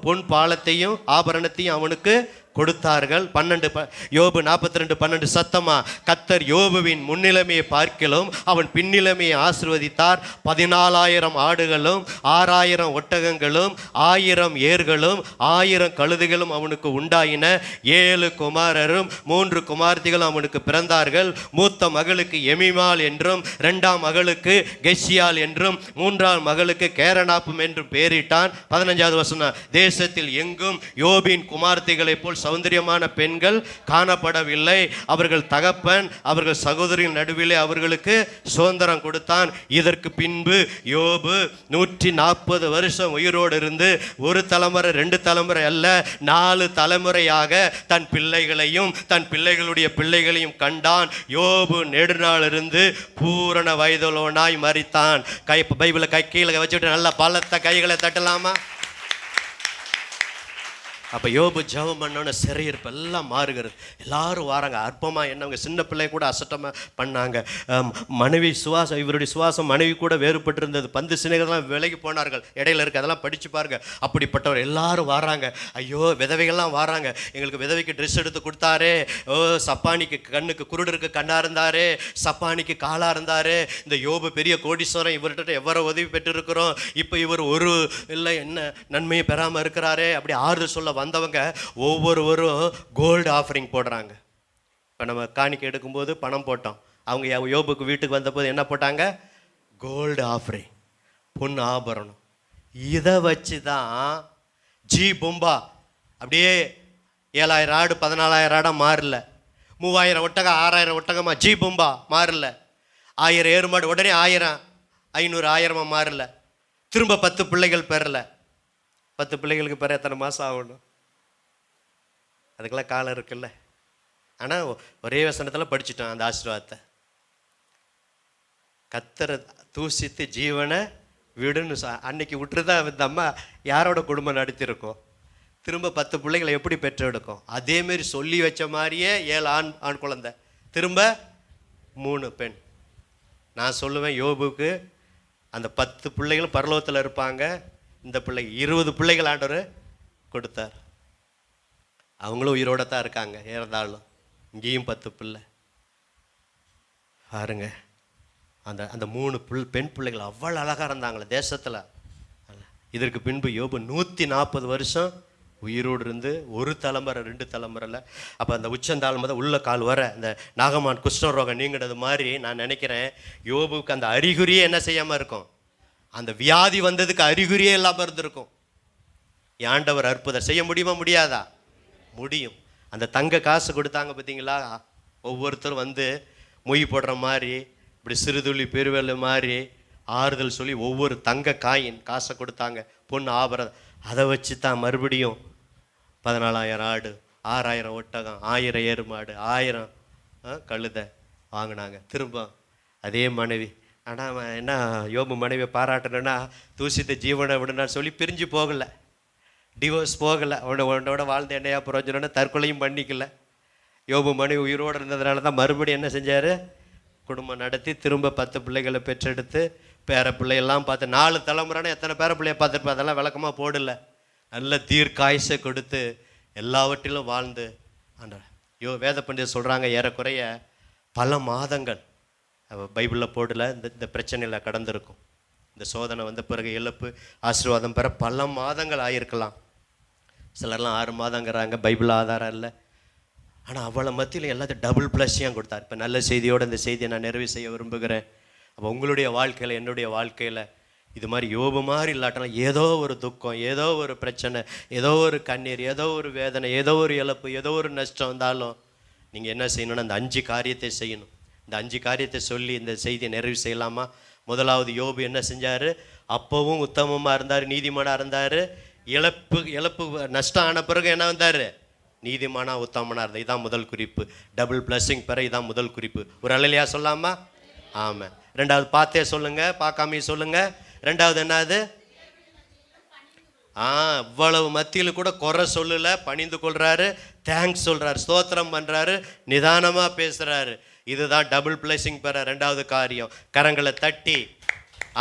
பொன் பாலத்தையும் ஆபரணத்தையும் அவனுக்கு கொடுத்தார்கள். 12 யோபு 42:12 சத்தமா, கர்த்தர் யோபுவின் முன்னிலைமையை பார்க்கிலும் அவன் பின்னிலைமையை ஆசீர்வதித்தார். 14,000 ஆடுகளும் 6,000 ஒட்டகங்களும் 1000 ஏர்களும் 1000 கழுதைகளும் அவனுக்கு உண்டாயின. 7 குமாரரும் 3 குமார்த்திகளும் அவனுக்கு பிறந்தார்கள். மூத்த மகளுக்கு எமிமால் என்றும் 2ஆம் மகளுக்கு கெஷியால் என்றும் 3ஆம் மகளுக்கு கேரனாப்பும் என்றும் பெயரிட்டான். 15வது வசனம். தேசத்தில் எங்கும் யோபின் குமார்த்திகளை போல் சௌந்தரியமான பெண்கள் காணப்படவில்லை. அவர்கள் தகப்பன் அவர்கள் சகோதரின் நடுவிலே அவர்களுக்கு சுதந்திரம் கொடுத்தான். இதற்கு பின்பு யோபு 140 வருஷம் உயிரோடு இருந்து ஒரு தலைமுறை 2 தலைமுறை அல்ல 4 தலைமுறையாக தன் பிள்ளைகளையும் தன் பிள்ளைகளுடைய பிள்ளைகளையும் கண்டான். யோபு நெடுநாள் இருந்து பூரண வயதுள்ளவனாய் மரித்தான். பைபிளை கீழே வச்சுட்டு நல்ல பலத்த கைகளை தட்டலாமா? அப்போ யோபு ஜெபம் பண்ணோன்னு சிறையிருப்பு எல்லாம் மாறுகிறது. எல்லாரும் வராங்க. அற்பமாக என்னவங்க சின்ன பிள்ளை கூட அசட்டமாக பண்ணாங்க. மனைவி சுவாசம், இவருடைய சுவாசம் மனைவி கூட வேறுபட்டு இருந்தது. பந்து சினைகள்லாம் விலகி போனார்கள். இடையில இருக்குது, அதெல்லாம் படித்து பாருங்க. அப்படிப்பட்டவர் எல்லாரும் வராங்க. ஐயோ, விதவைகள்லாம் வராங்க. எங்களுக்கு விதவைக்கு ட்ரெஸ் எடுத்து கொடுத்தாரு. ஓ, சப்பானிக்கு கண்ணுக்கு குருடருக்கு கண்ணா இருந்தாரு, சப்பானிக்கு காலா இருந்தாரு. இந்த யோபு பெரிய கோடீஸ்வரன், இவர்கிட்ட எவ்வளோ உதவி பெற்று இருக்கிறோம். இப்போ இவர் ஒரு இல்லை என்ன நன்மையை பெறாமல் இருக்கிறாரே. அப்படி ஆறுதல் சொல்ல வந்தவங்க ஒவ்வொருவரும் கோல்டு ஆஃபரிங் போடுறாங்க. இப்போ நம்ம காணிக்கை எடுக்கும்போது பணம் போட்டோம். அவங்க யோபுக்கு வீட்டுக்கு வந்தபோது என்ன போட்டாங்க? கோல்டு ஆஃபரிங், பொன் ஆபரணம். இதை வச்சு தான் பூம்பா அப்படியே 7,000 ஆடு 14,000 ஆடாக மாறல. 3,000 ஒட்டகம் 6,000 ஒட்டகமாக பூம்பா மாறல. 1000 ஏறுமாடு உடனே 1000 500 1000 மாறல. திரும்ப 10 பிள்ளைகள் பெறல. 10 பிள்ளைகளுக்கு பெற எத்தனை மாதம் ஆகணும்? அதுக்கெல்லாம் காலம் இருக்குல்ல. ஆனால் ஒரே வசனத்தில் படிச்சுட்டோம் அந்த ஆசீர்வாதத்தை. கத்தரை தூசித்து ஜீவனை விடுன்னு அன்னைக்கு விட்டுருதா இந்த அம்மா யாரோட குடும்பம் நடத்தியிருக்கோம்? திரும்ப 10 பிள்ளைகளை எப்படி பெற்றெடுக்கும்? அதேமாரி சொல்லி வச்ச மாதிரியே 7 ஆண் குழந்தை, திரும்ப 3 பெண். நான் சொல்லுவேன், யோபுக்கு அந்த 10 பிள்ளைகளும் பரலோகத்தில் இருப்பாங்க. இந்த பிள்ளைங்க 20 பிள்ளைகள் ஆண்டவர் கொடுத்தார். அவங்களும் உயிரோட தான் இருக்காங்க. இருந்தாலும் இங்கேயும் 10 பிள்ளை பாருங்க. அந்த அந்த 3 பெண் பிள்ளைகள் அவ்வளோ அழகாக இருந்தாங்களே தேசத்தில். இதற்கு பின்பு யோபு 140 வருஷம் உயிரோடு இருந்து, ஒரு தலைமுறை 2 தலைமுறையில். அப்போ அந்த உச்சந்தாள் உள்ள கால் வர இந்த நாகமான் குஷ்டரோகம் நீங்கினது மாதிரி நான் நினைக்கிறேன் யோபுக்கு அந்த அறிகுறியே என்ன செய்யாமல் இருக்கும்? அந்த வியாதி வந்ததுக்கு அறிகுறியே இல்லாமல் இருந்திருக்கும். ஆண்டவர் அற்புதம் செய்ய முடியுமா? முடியாதா? முடியும். அந்த தங்க காசு கொடுத்தாங்க பார்த்தீங்களா? ஒவ்வொருத்தரும் வந்து மொய் போடுற மாதிரி, இப்படி சிறுதுளி பெருவெளி மாதிரி ஆறுதல் சொல்லி ஒவ்வொரு தங்க காயின் காசை கொடுத்தாங்க, பொண்ணு ஆபரணம். அதை வச்சு தான் மறுபடியும் 14,000 ஆடு, 6,000 ஒட்டகம், 1000 ஏறுமாடு, 1000 கழுதை வாங்கினாங்க. திரும்ப அதே மனைவி. ஆனால் என்ன, யோபு மனைவியை பாராட்டணுன்னா தூசித்த ஜீவனை விடுனான்னு சொல்லி பிரிஞ்சு போகலை, டிவோர்ஸ் போகலை. உன்னோட வாழ்ந்த என்னையா பிரயோஜனம்னு தற்கொலையும் பண்ணிக்கல. யோபு மனைவி உயிரோடு இருந்ததுனால தான் மறுபடியும் என்ன செஞ்சார்? குடும்பம் நடத்தி திரும்ப 10 பிள்ளைகளை பெற்றெடுத்து பேர பிள்ளையெல்லாம் பார்த்து 4 தலைமுறைனா எத்தனை பேர பிள்ளைய பார்த்துருப்பேன். அதெல்லாம் விளக்கமாக போடல. நல்ல தீர்க்காயுசை கொடுத்து எல்லாவற்றிலும் வாழ்ந்து வேத பண்டிதர் சொல்கிறாங்க, ஏறக்குறைய பல மாதங்கள் பைபிளில் போடல இந்த பிரச்சனையில் கடந்திருக்கும். இந்த சோதனை வந்த பிறகு இழப்பு ஆசீர்வாதம் பெற பல மாதங்கள் ஆகியிருக்கலாம். சிலர்லாம் 6 மாதங்கிறாங்க, பைபிள் ஆதாரம் இல்லை. ஆனால் அவ்வளோ மத்தியில் எல்லாத்தையும் டபுள் ப்ளஸ்ஸையும் கொடுத்தார். இப்போ நல்ல செய்தியோடு இந்த செய்தியை நான் நிறைவு செய்ய விரும்புகிறேன். அப்போ உங்களுடைய வாழ்க்கையில், என்னுடைய வாழ்க்கையில் இது மாதிரி யோபு மாதிரி இல்லாட்டலாம் ஏதோ ஒரு துக்கம், ஏதோ ஒரு பிரச்சனை, ஏதோ ஒரு கண்ணீர், ஏதோ ஒரு வேதனை, ஏதோ ஒரு இழப்பு, ஏதோ ஒரு நஷ்டம் வந்தாலும் நீங்கள் என்ன செய்யணும்னா அந்த 5 காரியத்தை செய்யணும். இந்த 5 காரியத்தை சொல்லி இந்த செய்தியை நிறைவு செய்யலாமா? முதலாவது, யோபு என்ன செஞ்சார்? அப்போவும் உத்தமமாக இருந்தார், நீதிமானாக இருந்தார். இழப்பு நஷ்டம் ஆன பிறகு என்ன வந்தார்? நீதிமானா உத்தமனாக இருந்தார். இதான் முதல் குறிப்பு. டபுள் பிளஸிங் பெற இதான் முதல் குறிப்பு. ஒரு அலையிலையா சொல்லாமா? ஆமாம். 2வது, பார்த்தே சொல்லுங்கள், பார்க்காமே சொல்லுங்கள். 2வது என்னது? இவ்வளவு மத்தியில் கூட குறை சொல்லலை, பணிந்து கொள்கிறாரு, தேங்க்ஸ் சொல்கிறாரு, ஸ்தோத்திரம் பண்ணுறாரு, நிதானமாக பேசுகிறாரு. இதுதான் டபுள் பிளஸிங் பெற 2வது காரியம். கரங்களை தட்டி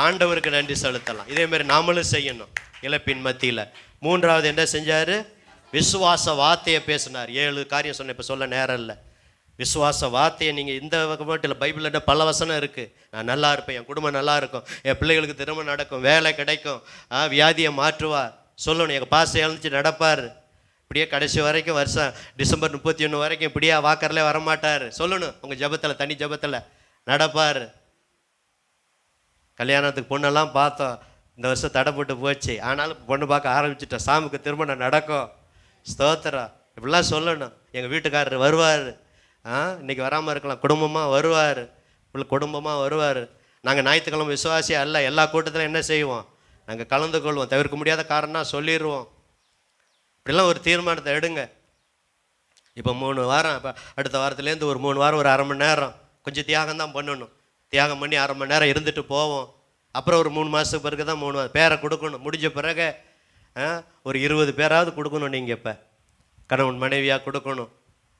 ஆண்டவருக்கு நன்றி செலுத்தலாம். இதேமாரி நாமளும் செய்யணும் இழப்பின் மத்தியில். 3வது என்ன செஞ்சார்? விசுவாச வார்த்தையை பேசினார். 7 காரியம் சொன்னேன், இப்போ சொல்ல நேரம் இல்லை. விசுவாச வார்த்தையை நீங்கள் இந்த மட்டும் பைபிளில் பல வசனம் இருக்குது. நான் நல்லா இருப்பேன், என் குடும்பம் நல்லா இருக்கும், என் பிள்ளைகளுக்கு திருமணம் நடக்கும், வேலை கிடைக்கும், வியாதியை மாற்றுவார் சொல்லணும். எங்கள் பாசை எழுந்துச்சு நடப்பார். இப்படியே கடைசி வரைக்கும் வருஷம் டிசம்பர் 31 வரைக்கும் இப்படியே வாக்கரில் வரமாட்டார் சொல்லணும். உங்கள் ஜபத்தில், தனி ஜபத்தில் நடப்பார். கல்யாணத்துக்கு பொண்ணெல்லாம் பார்த்தோம், இந்த வருஷம் தடைப்பட்டு போச்சு, ஆனாலும் பொண்ணு பார்க்க ஆரம்பிச்சிட்டோம், சாமிக்கு திருமணம் நடக்கும், ஸ்தோத்திரம் இப்படிலாம் சொல்லணும். எங்கள் வீட்டுக்காரர் வருவார், இன்றைக்கி வராமல் இருக்கலாம், குடும்பமாக வருவார், குடும்பமாக வருவார். நாங்கள் ஞாயிற்றுக்கிழமை விசுவாசியாக அல்ல, எல்லா கூட்டத்திலும் என்ன செய்வோம்? நாங்கள் கலந்து கொள்வோம். தவிர்க்க முடியாத காரணம் சொல்லிடுவோம். இப்படிலாம் ஒரு தீர்மானத்தை எடுங்க. இப்போ 3 வாரம், இப்போ அடுத்த வாரத்துலேருந்து ஒரு 3 வாரம் ஒரு 1/2 மணி நேரம் கொஞ்சம் தியாகம் தான் பண்ணணும். தியாகம் பண்ணி 1/2 மணி நேரம் இருந்துட்டு போவோம். அப்புறம் ஒரு 3 மாதத்துக்கு பிறகு தான் 3 பேரை கொடுக்கணும். முடிஞ்ச பிறகு ஒரு 20 பேராவது கொடுக்கணும். நீங்கள் இப்போ கணவன் மனைவியாக கொடுக்கணும்.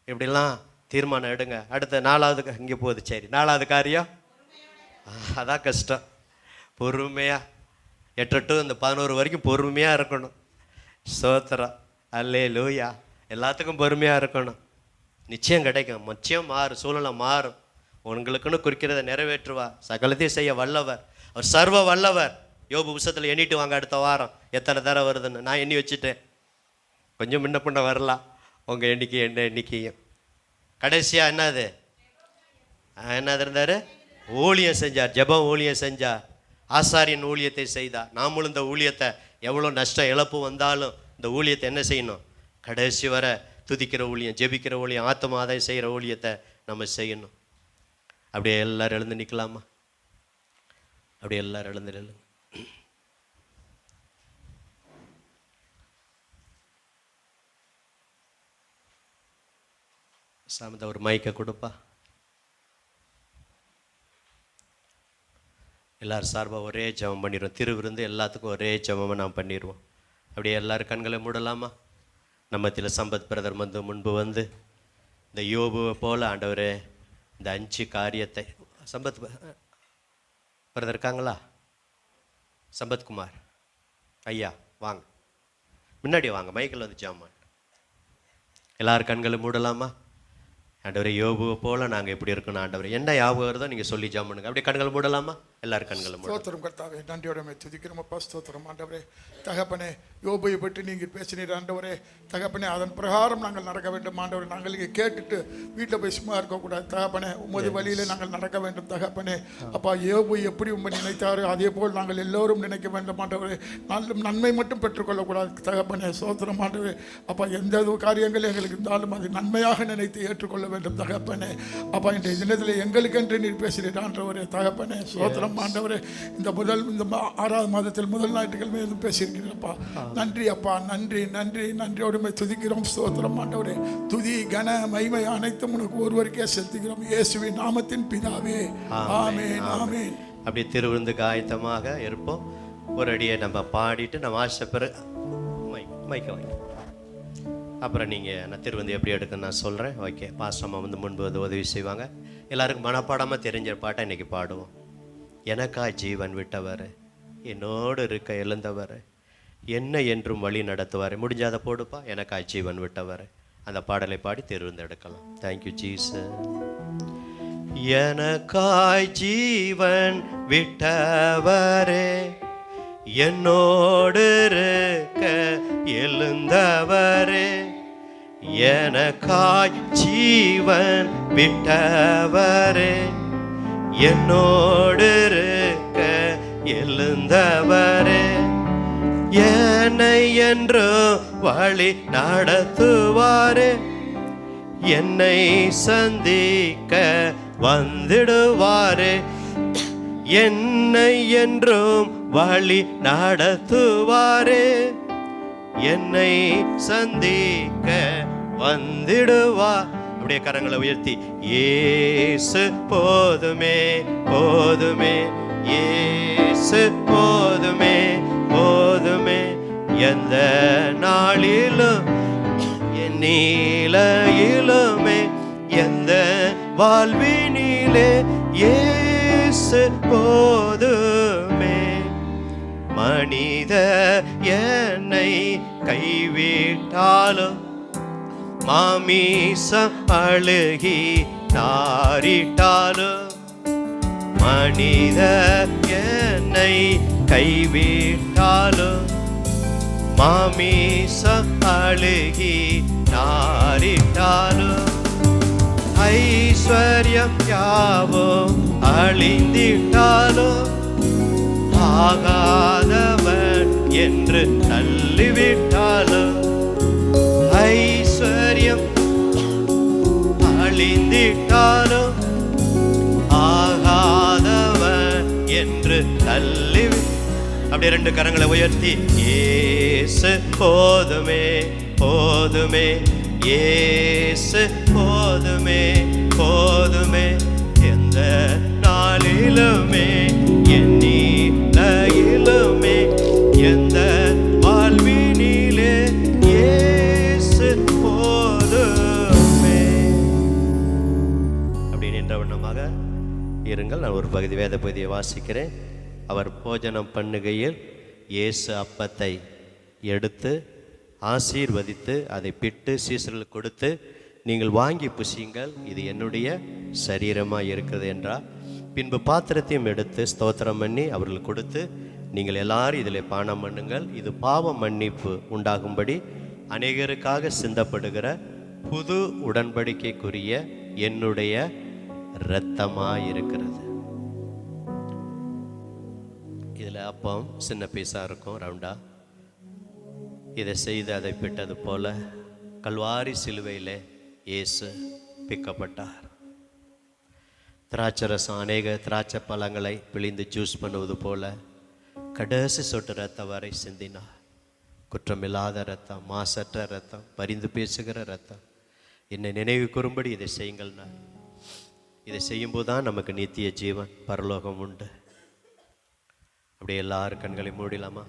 இப்படிலாம் தீர்மானம் எடுங்க. அடுத்த 4வது இங்கே போகுது. சரி, 4வது காரியம் அதான் கஷ்டம். பொறுமையாக 8 to இந்த 11 வரைக்கும் பொறுமையாக இருக்கணும். ஸ்தோத்திரம், அல்லேலூயா. எல்லாத்துக்கும் பொறுமையாக இருக்கணும். நிச்சயம் கிடைக்கும். நிச்சயம் மாறும், சூழ்நிலை மாறும். உங்களுக்குன்னு குறிக்கிறத நிறைவேற்றுவார். சகலத்தையும் செய்ய வல்லவர். அவர் சர்வ வல்லவர். யோபு புஸ்தகத்தில் எண்ணிட்டு வாங்க, அடுத்த வாரம் எத்தனை தடவை வருதுன்னு. நான் எண்ணி வச்சுட்டேன். கொஞ்சம் முன்ன பின்ன வரலாம் உங்கள் எண்ணிக்கை, என்ன எண்ணிக்கையும். கடைசியாக என்னது இருந்தார்? ஊழியம் செஞ்சார். ஜெபம் ஊழியம் செஞ்சார். ஆசாரியன் ஊழியத்தை செய்தார். நாமளும் இந்த ஊழியத்தை எவ்வளோ நஷ்டம் இழப்பு வந்தாலும் இந்த ஊழியத்தை என்ன செய்யணும்? கடைசி வர துதிக்கிற ஊழியம், ஜெபிக்கிற ஊழியம், ஆத்ம ஆதாயம் செய்கிற ஊழியத்தை நம்ம செய்யணும். அப்படியே எல்லாரும் எழுந்து நிற்கலாமா? அப்படியே எல்லாரும் எழுந்து நில்லுங்க. சாமந்த ஒரு மைக்கை கொடுப்பா. எல்லாரும் சார்பாக ஒரே ஜெபம் பண்ணிடுவோம். திருவிருந்து எல்லாத்துக்கும் ஒரே ஜெபமாக நாம் பண்ணிடுவோம். அப்படியே எல்லாரும் கண்களை மூடலாமா? நம்மத்தில் சம்பத் பிரதர் முன்பு வந்து இந்த யோபுவை போல் ஆண்டவரே இந்த 5 காரியத்தை. சம்பத் பிரதர் இருக்காங்களா? சம்பத்குமார் ஐயா வாங்க, முன்னாடி வாங்க, மைக்கில் வந்து ஜாமான். எல்லாரும் கண்களை மூடலாமா? ஆண்டவரே யோபுவை போல நாங்கள் எப்படி இருக்கணும் ஆண்டவரே, என்ன ஞாபகம் வருதோ நீங்கள் சொல்லி ஜாம் பண்ணுங்க. அப்படியே கண்கள் மூடலாமா? எல்லாரும் கண்களை மூட. ஸ்தோத்திரம் கர்த்தாவே, நன்றியோட துதிக்கிறோம் அப்பா. ஸ்தோத்திரம் ஆண்டவரே. தகப்பனே, யோபுவை பற்றி நீங்கள் பேசினீர் ஆண்டவரே. தகப்பனே, அதன் பிரகாரம் நாங்கள் நடக்க வேண்டும் ஆண்டவரே. நாங்கள் இங்கே கேட்டுட்டு வீட்டில் போய் சும்மா இருக்கக்கூடாது தகப்பனே. உமது வழியில் நாங்கள் நடக்க வேண்டும் தகப்பனே. அப்பா, யோபு எப்படி உண்மை நினைத்தாரோ அதே போல் நாங்கள் எல்லோரும் நினைக்க வேண்டும் ஆண்டவரே. நன்மை மட்டும் பெற்றுக்கொள்ளக்கூடாது தகப்பனே. ஸ்தோத்திரம் ஆண்டவரே. அப்பா, எந்த காரியங்கள் எங்களுக்கு இருந்தாலும் அது நன்மையாக நினைத்து ஏற்றுக்கொள்ள வேண்டும் தகப்பனே. அப்பா, இந்த தினத்தில் எங்களுக்கென்று நீர் பேசுகிறீர் ஆண்டவரே தகப்பனே. ஸ்தோத்திரம் ஆண்டவரே. இந்த 6வது மாதத்தில் முதல் ஞாயிற்றுக்கிழமை எதுவும் பேசியிருக்கிறீர்களப்பா. நன்றி அப்பா, நன்றி நன்றி நன்றியோடுமே துதிக்கிறோம். ஸ்தோத்திரம் ஆண்டவரே. துதி கன மகிமை அனைத்தும் உனக்கு ஒருவருக்கே செலுத்துகிறோம் இயேசுவின் நாமத்தின் பிதாவே, ஆமென் ஆமென். அப்படியே திருவிருந்துக்கு ஆயத்தமாக இருப்போம். ஒரு அடியை நம்ம பாடிட்டு நம்ம ஆசைப்பெற மைக்க வைக்க. அப்புறம் நீங்கள் நான் திருவந்து எப்படி எடுக்குன்னு நான் சொல்கிறேன். ஓகே, பாஸ்டம்மா வந்து முன்பு வந்து உதவி செய்வாங்க. எல்லாருக்கும் மனப்பாடமாக தெரிஞ்ச பாட்டை இன்றைக்கி பாடுவோம். எனக்காய் ஜீவன் விட்டவர், என்னோடு இருக்க எழுந்தவர், என்ன என்றும் வழி நடத்துவார். முடிஞ்சாத போடுப்பா. எனக்காய் ஜீவன் விட்டவர். அந்த பாடலை பாடி திருவிந்து எடுக்கலாம். Thank you Jesus. எனக்காய் ஜீவன் விட்டவரே, என்னோடு இருக்க எழுந்தவரே, எனக்காய் ஜீவன் விட்டவரே, என்னோடு இருக்க எழுந்தவரே, என்னை என்று வழி நடத்துவாரே, என்னை சந்திக்க வந்திடுவாரே, என்னை என்றும் வழி நடத்துவாரே, என்னை சந்திக்க வந்திடுவார். அப்படியே கரங்களை உயர்த்தி, இயேசு போதுமே போதுமே, இயேசு போதுமே போதுமே, எந்த நாளிலும் என் நீலையிலுமே, எந்த வாழ்வினிலே இயேசு போதுமே. மனித என்னை கைவிட்டாலும், மாமிசம் அழுகி நாரிட்டாலும், மனித என்னை கைவிட்டாலும், மாமிசம் அழுகி நாரிட்டாலும், ஐஸ்வர்யம் யாவும் அழிந்திட்டாலும், ஆகாதவன் என்று தள்ளிவிட்டாலும், ஐஸ்வர்யம் அழிந்திட்டாலும், ஆகாதவன் என்று தள்ளி. அப்படியே 2 கரங்களை உயர்த்தி, இயேசு போதுமே போதுமே, இயேசு போதுமே போதுமே, எந்த நாளிலுமே என் நீலையிலுமே, எந்த வாழ்வின் ஒரு பகுதி வேத பகுதியை வாசிக்கிறேன். அவர் போஜனம் பண்ணுகையில் இயேசு அப்பத்தை எடுத்து ஆசீர்வதித்து அதை பிட்டு சீசர்களுக்கு கொடுத்து, நீங்கள் வாங்கி புசியுங்கள், இது என்னுடைய சரீரமாக இருக்கிறது என்றார். பின்பு பாத்திரத்தையும் எடுத்து ஸ்தோத்திரம் பண்ணி அவர்களுக்கு கொடுத்து, நீங்கள் எல்லாரும் இதில் பானம் பண்ணுங்கள், இது பாவ மன்னிப்பு உண்டாகும்படி அநேகருக்காக சிந்தப்படுகிற புது உடன்படிக்கைக்குரிய என்னுடைய இரத்தமாக இருக்கிறது. இதில் அப்பம் சின்ன பீஸாக இருக்கும், ரவுண்டா. இதை செய்து அதை பிட்டது போல கல்வாரி சிலுவையில் இயேசு பிக்கப்பட்டார். திராட்சரசம் அநேக திராட்சை பழங்களை பிழிந்து ஜூஸ் பண்ணுவது போல கடைசி சொட்டு ரத்தம் வரை சிந்தினார். குற்றமில்லாத ரத்தம், மாசற்ற ரத்தம், பரிந்து பேசுகிற ரத்தம். என்னை நினைவு கூறும்படி இதை செய்யுங்கள்னா, இதை செய்யும்போது தான் நமக்கு நித்திய ஜீவன், பரலோகம் உண்டு. அப்படியே எல்லாரும் கண்களை மூடிலாமா?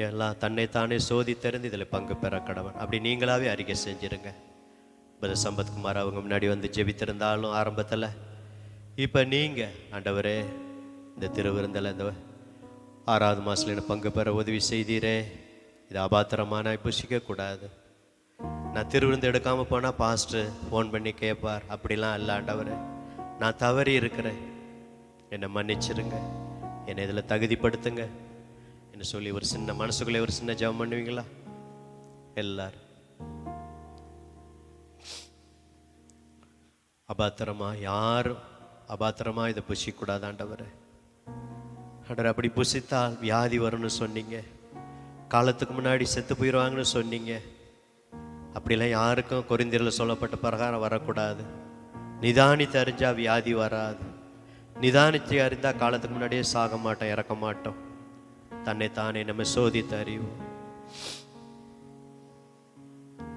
எல்லாம் தன்னைத்தானே சோதி தெரிந்து இதில் பங்கு பெற கடவன். அப்படி நீங்களாவே அறிக்கை செஞ்சிருங்க. பிரதர் சம்பத்குமார் அவங்க முன்னாடி வந்து ஜெபித்திருந்தாலும் ஆரம்பத்தில், இப்போ நீங்கள் ஆண்டவரே இந்த திருவிருந்தில் இந்த 6வது மாதத்தில் பங்கு பெற உதவி செய்தீரே, இது அபாத்திரமான புசிக்கக்கூடாது. நான் திருவிருந்து எடுக்காமல் போனால் பாஸ்டர் ஃபோன் பண்ணி கேட்பார். அப்படிலாம் இல்லை ஆண்டவரே, நான் தவறி இருக்கிறேன், என்னை மன்னிச்சிருங்க, என்னை இதில் தகுதிப்படுத்துங்க என்ன சொல்லி ஒரு சின்ன மனசுக்குள்ளே ஒரு சின்ன ஜெபம் பண்ணுவீங்களா? எல்லாரும் அபாத்திரமா, யாரும் அபாத்திரமா இதை புசிக்கூடாது ஆண்டவரே. ஆண்டவர், அப்படி புசித்தால் வியாதி வரும்னு சொன்னீங்க, காலத்துக்கு முன்னாடி செத்து போயிடுவாங்கன்னு சொன்னீங்க. அப்படிலாம் யாருக்கும் கொரிந்தியரில் சொல்லப்பட்ட பிரகாரம் வரக்கூடாது. நிதானித்து அறிஞ்சா வியாதி வராது. நிதானித்து அறிந்தால் காலத்துக்கு முன்னாடியே சாக மாட்டோம், இறக்க மாட்டோம். தன்னைத்தானே நம்ம சோதித்து அறிவோம்.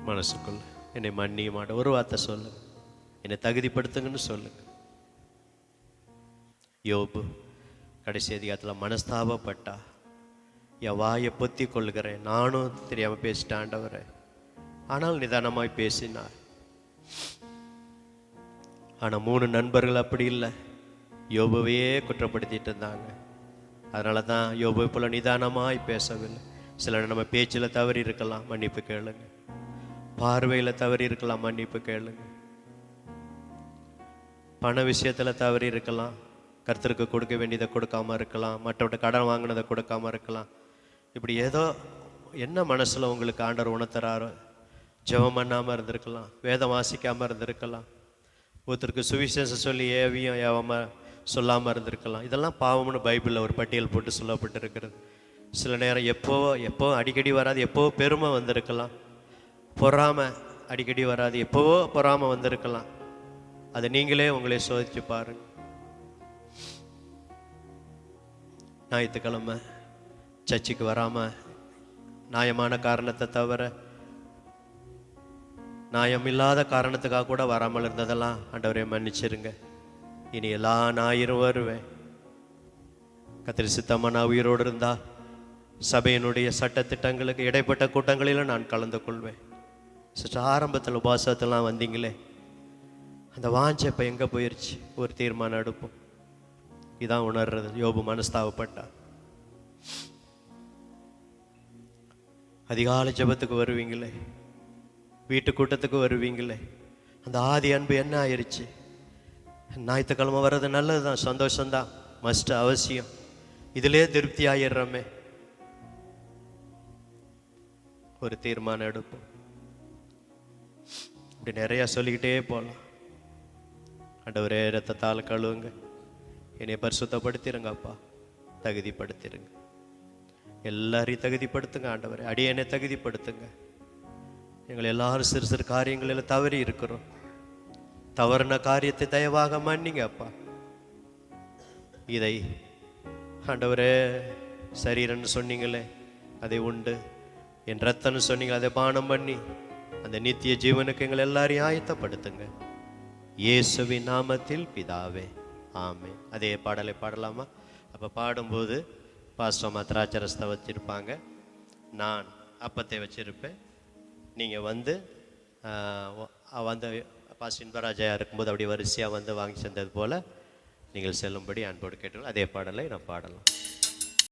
மனசுக்குள்ள என்னை மன்னிய மாட்டோம் ஒரு வார்த்தை சொல்லுங்க, என்னை தகுதிப்படுத்துங்கன்னு சொல்லுங்க. யோபு கடைசி அதிகாரத்தில் மனஸ்தாபப்பட்டா, என் வாயை பொத்தி கொள்கிறேன், நானும் தெரியாமல் பேசிட்டேன் ஆண்டவரே, ஆனால் நிதானமாய் பேசினார். ஆனால் 3 நண்பர்கள் அப்படி இல்லை, யோபுவையே குற்றப்படுத்திட்டு இருந்தாங்க. அதனால தான் யோபு போல நிதானமாய் பேசவில்லை. சில நம்ம பேச்சில் தவறி இருக்கலாம், மன்னிப்பு கேளுங்க. பார்வையில் தவறி இருக்கலாம், மன்னிப்பு கேளுங்க. பண விஷயத்தில் தவறி இருக்கலாம், கர்த்தருக்கு கொடுக்க வேண்டியதை கொடுக்காம இருக்கலாம், மற்றவர்கிட்ட கடன் வாங்கினதை கொடுக்காம இருக்கலாம். இப்படி ஏதோ என்ன மனசில் உங்களுக்கு ஆண்டவர் உணர்த்துறாரோ, ஜெபம் பண்ணாமல் இருந்திருக்கலாம், வேதம் வாசிக்காமல் இருந்திருக்கலாம், ஒருத்தருக்கு சுவிசேஷம் சொல்லி ஏவியும் ஏவாமல் சொல்லாமல் இருந்திருக்கலாம். இதெல்லாம் பாவம்னு பைபிளில் ஒரு பட்டியல் போட்டு சொல்லப்பட்டு இருக்கிறது. சில நேரம் எப்போ அடிக்கடி வராது, எப்போ பெருமை வந்திருக்கலாம். பொறாமை அடிக்கடி வராது, எப்போவோ பொறாமை வந்திருக்கலாம். அதை நீங்களே உங்களே சோதிச்சு பாருங்க. ஞாயிற்றுக்கிழமை சர்ச்சுக்கு வராமல் நியாயமான காரணத்தை தவிர நியாயமில்லாத காரணத்துக்காக கூட வராமல் இருந்ததெல்லாம் ஆண்டவரே மன்னிச்சிருங்க. இனி எல்லா ஞாயிறும் வருவேன். கர்த்தர் சித்தமா நான் உயிரோடு இருந்தா சபையினுடைய சட்டத்திட்டங்களுக்கு இடைப்பட்ட கூட்டங்களிலும் நான் கலந்து கொள்வேன். சற்று ஆரம்பத்தில் உபாசத்தெல்லாம் வந்தீங்களே, அந்த வாஞ்சை இப்போ எங்கே போயிடுச்சு? ஒரு தீர்மானம் எடுப்போம். இதான் உணர்றது. யோபு மனஸ்தாபப்பட்டா. அதிகாலை ஜெபத்துக்கு வருவீங்களே, வீட்டு கூட்டத்துக்கு வருவீங்களே, அந்த ஆதி அன்பு என்ன ஆயிடுச்சு? ஞாயிற்றுக்கிழமை வர்றது நல்லது தான், சந்தோஷம்தான், மஸ்ட், அவசியம். இதிலே திருப்தி ஆயிடுறோமே. ஒரு தீர்மானம் எடுப்போம். இப்படி நிறையா சொல்லிக்கிட்டே போகலாம். ஆண்டவரே இரத்தத்தால் கழுவுங்க, என்னை பரிசுத்தப்படுத்திடுங்க அப்பா, தகுதிப்படுத்திடுங்க, எல்லாரையும் தகுதிப்படுத்துங்க ஆண்டவரே. அடியனை தகுதிப்படுத்துங்க. எங்களை எல்லாரும் சிறு சிறு காரியங்களில் தவறி இருக்கிறோம். தவறுன காரியத்தை தயவாக மன்னிங்க அப்பா. இதை ஆண்டவரே சரீரன்னு சொன்னீங்களே, அதை உண்டு, என் ரத்தன்னு சொன்னீங்க, அதை பானம் பண்ணி அந்த நித்திய ஜீவனுக்கு எங்களை எல்லாரையும் ஆயத்தப்படுத்துங்க. இயேசுவின் நாமத்தில் பிதாவே, ஆமென். அதே பாடலை பாடலாமா? அப்போ பாடும்போது பாஸ்டர் திராட்சரசத்தை வச்சுருப்பாங்க, நான் அப்பத்தை வச்சுருப்பேன். நீங்கள் வந்து பாஸ்டர் இன்பராஜா இருக்கும்போது அப்படி வரிசையாக வந்து வாங்கி சென்றது போல் நீங்கள் செல்லும்படி அன்போடு கேட்டுக்கொள். அதே பாடலை நான் பாடலாம்.